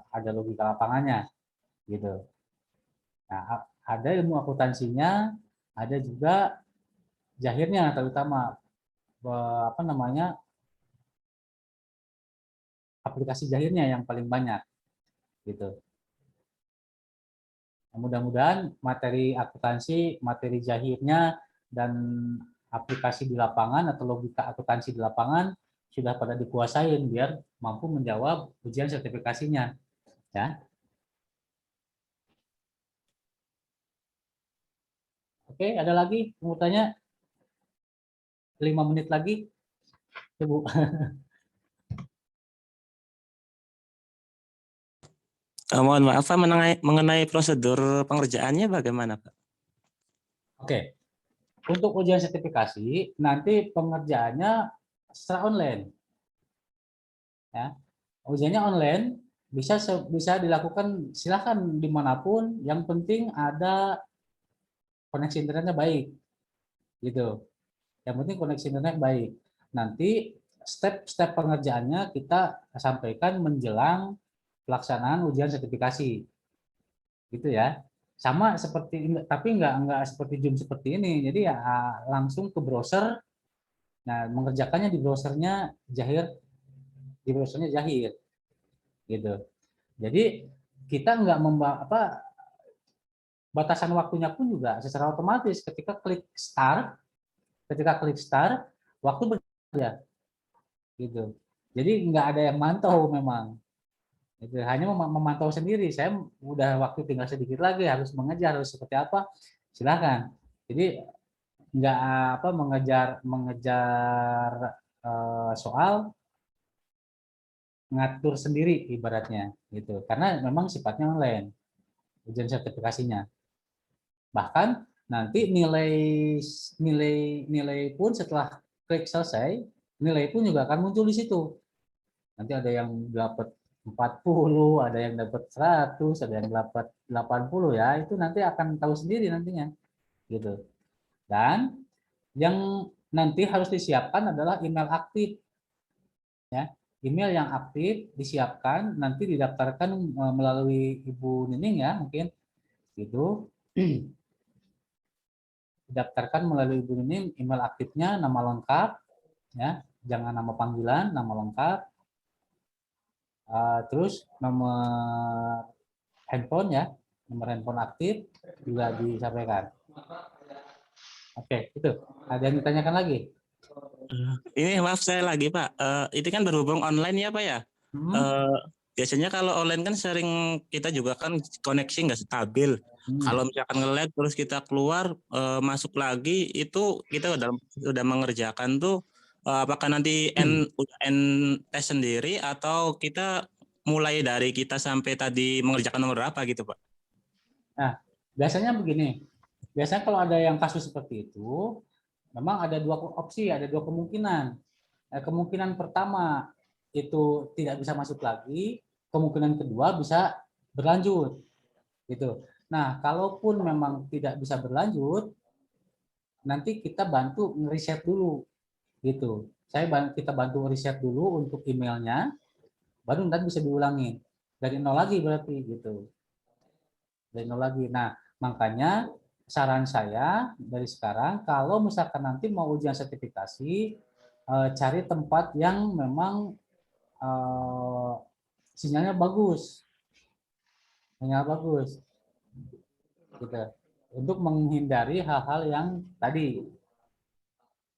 ada logika lapangannya gitu. Nah, ada ilmu akuntansinya, ada juga jahirnya, terutama apa namanya aplikasi jahirnya yang paling banyak gitu. Mudah-mudahan materi akuntansi, materi jahirnya, dan aplikasi di lapangan atau logika akuntansi di lapangan sudah pada dikuasain biar mampu menjawab ujian sertifikasinya. Ya. Oke, ada lagi mau tanya? 5 menit lagi, Ibu. Mohon maaf Pak, mengenai prosedur pengerjaannya bagaimana Pak? Oke, untuk ujian sertifikasi nanti pengerjaannya secara online. Ya, ujiannya online, bisa dilakukan silakan dimanapun. Yang penting ada koneksi internetnya baik, gitu. Yang penting koneksi internet baik. Nanti step-step pengerjaannya kita sampaikan menjelang pelaksanaan ujian sertifikasi, gitu ya. Sama seperti, tapi nggak seperti Zoom seperti ini. Jadi ya langsung ke browser. Nah, mengerjakannya di browsernya Jahir, gitu. Jadi kita nggak batasan waktunya pun juga secara otomatis ketika klik start, waktu berjalan, gitu. Jadi nggak ada yang mantau memang. Itu hanya memantau sendiri. Saya udah waktu tinggal sedikit lagi, harus mengejar, harus seperti apa, silakan. Jadi nggak mengejar soal, ngatur sendiri ibaratnya gitu. Karena memang sifatnya online ujian sertifikasinya. Bahkan nanti nilai nilai nilai pun setelah klik selesai, nilai pun juga akan muncul di situ. Nanti ada yang dapat 40, ada yang dapat 100, ada yang dapat 80 ya. Itu nanti akan tahu sendiri nantinya. Gitu. Dan yang nanti harus disiapkan adalah email aktif. Ya. Email yang aktif disiapkan, nanti didaftarkan melalui Ibu Nining ya, mungkin gitu. Didaftarkan melalui Ibu Nining, email aktifnya, nama lengkap, ya, jangan nama panggilan, nama lengkap, terus nomor handphone ya, nomor handphone aktif juga disampaikan. Oke, itu. Ada yang ditanyakan lagi? Ini maaf saya lagi Pak, ini kan berhubung online ya Pak ya. Biasanya kalau online kan sering kita juga kan koneksi nggak stabil. Kalau misalkan nge-lag terus kita keluar masuk lagi itu kita udah mengerjakan tuh apakah nanti end test sendiri atau kita mulai dari kita sampai tadi mengerjakan nomor berapa gitu Pak? Nah, biasanya begini. Biasanya kalau ada yang kasus seperti itu, memang ada dua opsi, ada dua kemungkinan. Kemungkinan pertama itu tidak bisa masuk lagi, kemungkinan kedua bisa berlanjut, gitu. Nah, kalaupun memang tidak bisa berlanjut, nanti kita bantu ngeriset dulu, gitu. Kita bantu riset dulu untuk emailnya, baru nanti bisa diulangi dari nol lagi berarti, gitu. Dari nol lagi. Nah, makanya saran saya dari sekarang, kalau misalkan nanti mau ujian sertifikasi, cari tempat yang memang sinyalnya bagus, gitu, untuk menghindari hal-hal yang tadi,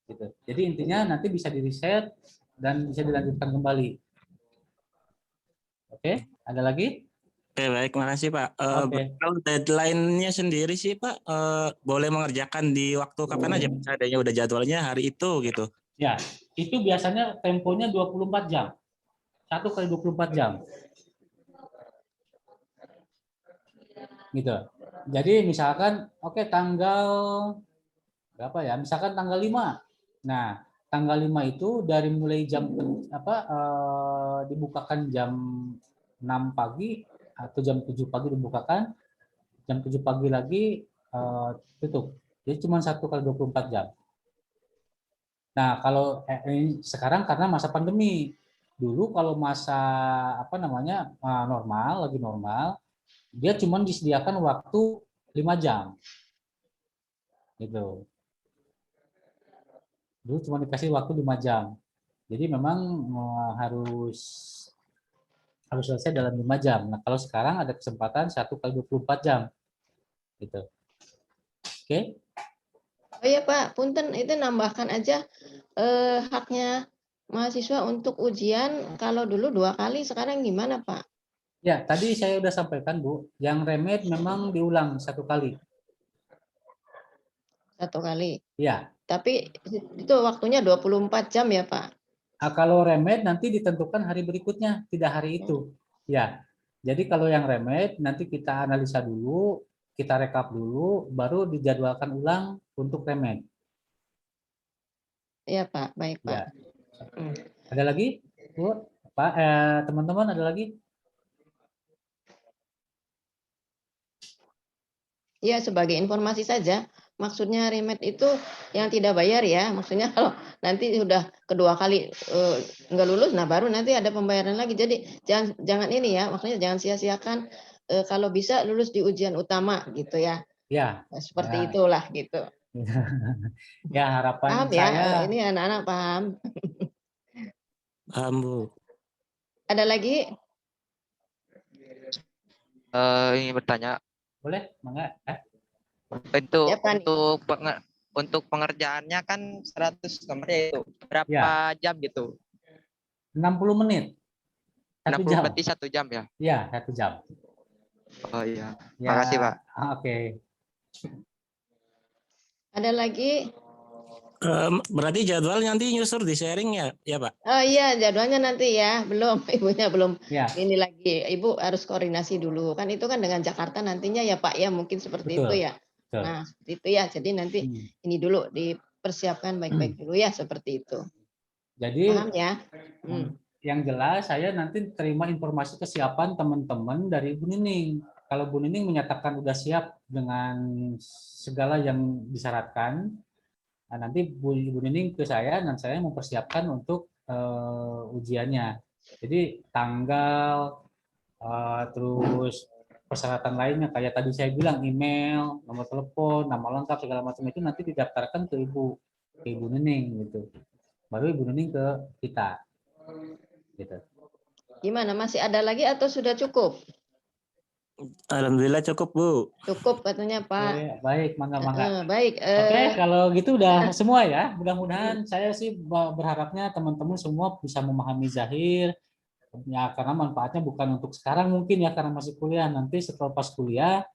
gitu. Jadi intinya nanti bisa di reset dan bisa dilanjutkan kembali. Oke, ada lagi? Oke baik, makasih Pak. Oke. Kalau deadline-nya sendiri sih Pak, boleh mengerjakan di waktu kapan aja? Adanya udah jadwalnya hari itu gitu. Ya, itu biasanya temponya 24 jam. 1 kali 24 jam. Gitu. Jadi misalkan oke, tanggal berapa ya? Misalkan tanggal 5. Nah, tanggal 5 itu dari mulai jam dibukakan jam 6 pagi atau jam 7 pagi dibukakan, jam 7 pagi lagi tutup. Jadi cuma 1 kali 24 jam. Nah, kalau ini sekarang karena masa pandemi. Dulu kalau masa apa namanya normal, lagi normal, dia cuma disediakan waktu 5 jam. Gitu. Dulu cuma dikasih waktu 5 jam. Jadi memang harus selesai dalam 5 jam. Nah, kalau sekarang ada kesempatan 1 kali 24 jam. Gitu. Oke? Oh iya Pak, punten itu nambahkan aja haknya mahasiswa untuk ujian kalau dulu 2 kali, sekarang gimana Pak? Ya, tadi saya udah sampaikan, Bu. Yang remed memang diulang 1 kali. 1 kali. Ya. Tapi itu waktunya 24 jam ya Pak? Nah, kalau remed nanti ditentukan hari berikutnya, tidak hari itu. Ya. Jadi kalau yang remed nanti kita analisa dulu, kita rekap dulu, baru dijadwalkan ulang untuk remed. Iya Pak, baik Pak. Ya. Ada lagi, Bu? Pak, teman-teman ada lagi? Iya, sebagai informasi saja, maksudnya remed itu yang tidak bayar ya. Maksudnya kalau nanti sudah kedua kali nggak lulus, nah baru nanti ada pembayaran lagi. Jadi jangan ini ya, maksudnya jangan sia-siakan kalau bisa lulus di ujian utama gitu ya. Ya. Seperti Ya. itulah gitu. Ya, harapan Paham ya? saya. Ini anak-anak paham. Paham, Bu. Ada lagi? Ingin bertanya Boleh, mangga. untuk Ya, Pak. untuk pengerjaannya kan 100 gambarnya itu Ya. berapa jam gitu? 60 menit. 1 60 jam. berarti 1 jam ya? Ya, 1 jam. Oh iya. Ya. Makasih Pak. Oke. Ada lagi? Berarti jadwal nanti nyusur di sharing ya Pak? Oh iya, jadwalnya nanti ya. Belum, ibunya belum. Ya. Ini lagi, Ibu harus koordinasi dulu. Kan itu kan dengan Jakarta nantinya ya Pak ya, mungkin seperti Betul. itu ya. Betul. Nah, seperti itu ya. Jadi nanti ini dulu dipersiapkan baik-baik dulu ya, seperti itu. Jadi Paham ya? yang jelas saya nanti terima informasi kesiapan teman-teman dari Bu Nining. Kalau Bu Nining menyatakan udah siap dengan segala yang disyaratkan, nah nanti Bu Nining ke saya dan saya mempersiapkan untuk ujiannya. Jadi tanggal, terus persyaratan lainnya kayak tadi saya bilang email, nomor telepon, nama lengkap segala macam itu nanti didaftarkan ke Ibu Nining gitu. Baru Ibu Nining ke kita. Gitu. Gimana? Masih ada lagi atau sudah cukup? Alhamdulillah cukup, Bu. Cukup katanya Pak. Oke, baik, mangga. Baik. Oke, kalau gitu udah semua ya. Mudah-mudahan saya sih berharapnya teman-teman semua bisa memahami Zahir. Ya, karena manfaatnya bukan untuk sekarang mungkin ya karena masih kuliah. Nanti setelah pas kuliah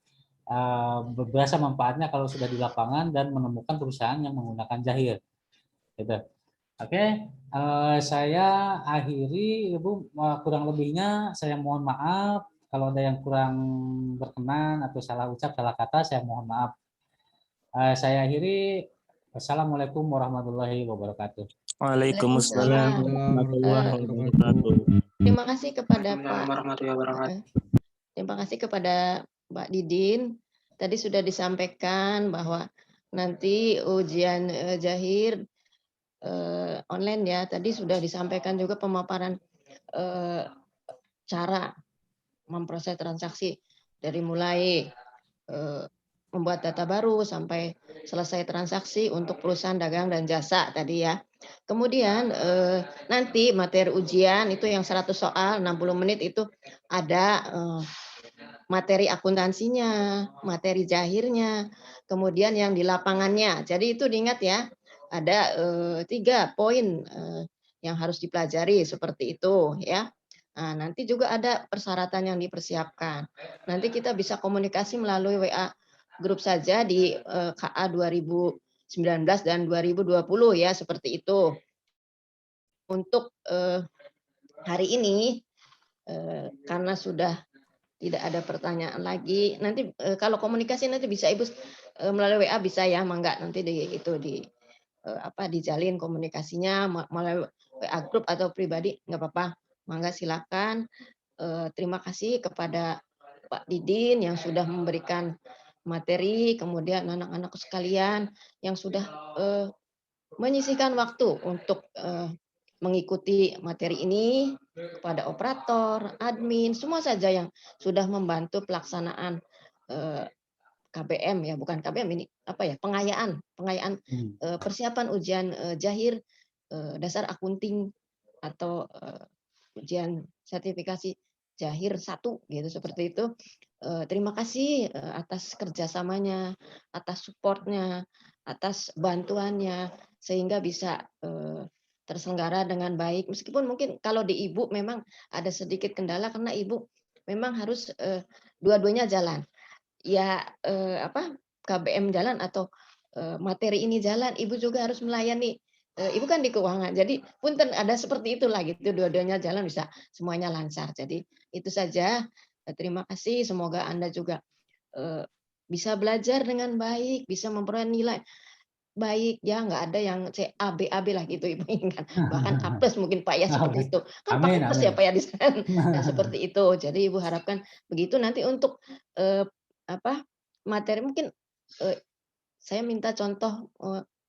berasa manfaatnya kalau sudah di lapangan dan menemukan perusahaan yang menggunakan Zahir. Gitu. Oke, saya akhiri, Ibu. Kurang lebihnya saya mohon maaf. Kalau ada yang kurang berkenan atau salah ucap, salah kata, saya mohon maaf. Saya akhiri. Wassalamualaikum warahmatullahi wabarakatuh. Waalaikumsalam warahmatullahi wabarakatuh. Terima kasih kepada Terima kasih kepada Mbak Didin. Tadi sudah disampaikan bahwa nanti ujian Zahir online ya. Tadi sudah disampaikan juga pemaparan cara memproses transaksi dari mulai membuat data baru sampai selesai transaksi untuk perusahaan dagang dan jasa tadi ya. Kemudian nanti materi ujian itu yang 100 soal 60 menit itu ada materi akuntansinya, materi Zahirnya, kemudian yang di lapangannya. Jadi itu diingat ya, ada 3 poin yang harus dipelajari seperti itu ya. Nah, nanti juga ada persyaratan yang dipersiapkan. Nanti kita bisa komunikasi melalui WA grup saja di KA 2019 dan 2020 ya, seperti itu. Untuk hari ini karena sudah tidak ada pertanyaan lagi, nanti kalau komunikasi nanti bisa Ibu melalui WA bisa ya, mangga nanti dijalin komunikasinya melalui WA grup atau pribadi nggak apa-apa, mangga silakan. Terima kasih kepada Pak Didin yang sudah memberikan materi, kemudian anak-anak sekalian yang sudah menyisihkan waktu untuk mengikuti materi ini kepada operator, admin, semua saja yang sudah membantu pelaksanaan KBM ya, bukan KBM ini apa ya, pengayaan persiapan ujian Jahir dasar akunting atau ujian sertifikasi Jahir 1 gitu, seperti itu. Terima kasih atas kerjasamanya, atas supportnya, atas bantuannya, sehingga bisa terselenggara dengan baik. Meskipun mungkin kalau di Ibu memang ada sedikit kendala karena Ibu memang harus dua-duanya jalan. Ya KBM jalan atau materi ini jalan, Ibu juga harus melayani. Ibu kan di keuangan, jadi punten ada seperti itulah gitu, dua-duanya jalan bisa semuanya lancar. Jadi itu saja. Terima kasih. Semoga Anda juga bisa belajar dengan baik, bisa memperoleh nilai baik ya, nggak ada yang C A B lah gitu Ibu inginkan. Bahkan A+ mungkin Pak ya seperti itu. Kan Amin, pakai plus ya Pak ya di sana. Nah, seperti itu. Jadi Ibu harapkan begitu nanti untuk materi mungkin saya minta contoh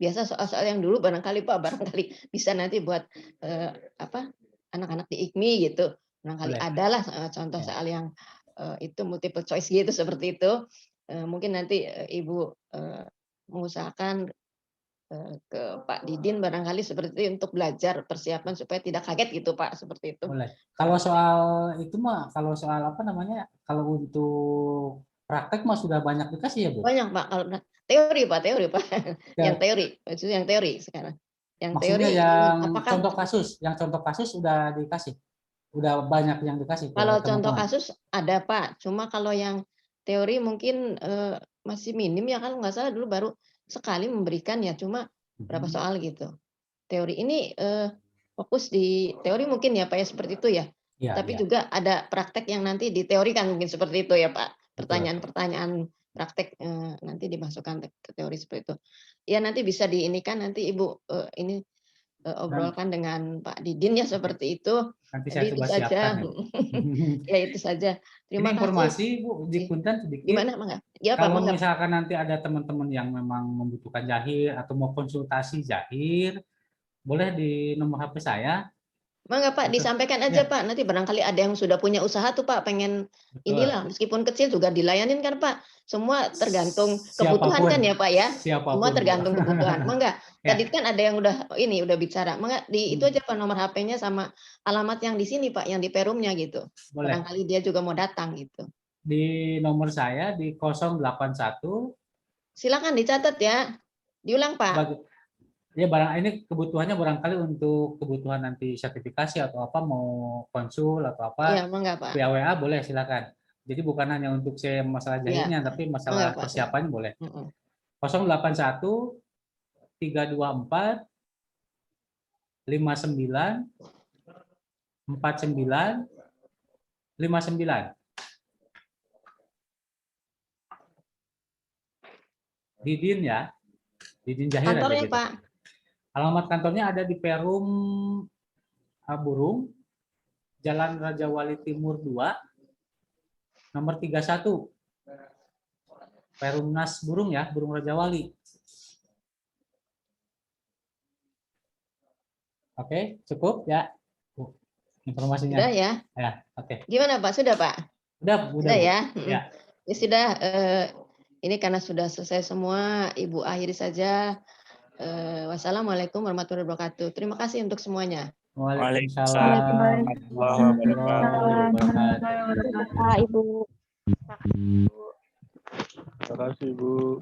biasa soal-soal yang dulu barangkali Pak bisa nanti buat anak-anak di IKMI gitu. Barangkali Boleh. adalah contoh Ya. soal yang itu multiple choice gitu seperti itu. Mungkin nanti Ibu mengusahakan ke Pak Didin barangkali seperti itu untuk belajar persiapan supaya tidak kaget gitu Pak, seperti itu. Boleh. Kalau soal itu mah, kalau soal apa namanya, kalau untuk praktek mah sudah banyak dikasih ya Bu? Banyak Pak, kalau teori Pak. Ya. Yang teori, maksudnya yang teori sekarang. Yang Maksudnya teori yang apakah contoh kasus sudah dikasih, udah banyak yang dikasih ke kalau contoh teman-teman. kasus ada Pak, cuma kalau yang teori mungkin masih minim ya, kalau nggak salah dulu baru sekali memberikan ya, cuma berapa soal gitu. Teori ini fokus di teori mungkin ya Pak ya, seperti itu ya. Iya, Tapi iya. juga ada praktek yang nanti diteorikan mungkin seperti itu ya Pak. Betul. Pertanyaan-pertanyaan praktek nanti dimasukkan ke teori seperti itu. Ya nanti bisa diinikan nanti Ibu ini obrolkan dengan Pak Didin ya seperti itu. Nanti Jadi saya itu coba saja. siapkan ya. Ya itu saja. Ini Terima kasih. informasi Bu, di Punten sedikit. Gimana Mangga? Ya Pak, Kalau Mangga. misalkan nanti ada teman-teman yang memang membutuhkan jahir atau mau konsultasi jahir, boleh di nomor HP saya. Mangga Pak, Betul. disampaikan aja Ya. Pak. Nanti barangkali ada yang sudah punya usaha tuh Pak, pengen Betul. inilah meskipun kecil juga dilayanin kan Pak. Semua tergantung kebutuhan Siapapun. kan ya Pak ya. Siapapun, Semua Bu. tergantung kebutuhan. Mangga. Ya. Tadi kan ada yang udah bicara. Mangga di itu aja Pak nomor HP-nya sama alamat yang di sini Pak, yang di Perumnya gitu. Boleh. Barangkali dia juga mau datang gitu. Di nomor saya di 081. Silakan dicatat ya. Diulang Pak. Ya barang ini kebutuhannya barangkali untuk kebutuhan nanti sertifikasi atau apa, mau konsul atau apa, Iya, mangga Pak. via WA boleh, silakan. Jadi bukan hanya untuk saya masalah jahitnya, tapi masalah Mangga, Pak. persiapannya boleh. 081 324 59 49 59. Didin ya. Didin Jahir aja Kantornya gitu. Pak. Alamat kantornya ada di Perum Burung, Jalan Raja Wali Timur 2, nomor 31. Perumnas Burung ya, Burung Raja Wali. Oke, cukup ya informasinya. Sudah ya? Ya, oke. Gimana Pak? Sudah Pak? Udah ya? Ya. Ya sudah, ini karena sudah selesai semua, Ibu akhiri saja. Wassalamualaikum warahmatullahi wabarakatuh. Terima kasih untuk semuanya. Waalaikumsalam warahmatullahi wabarakatuh. Ibu. Terima kasih, Bu.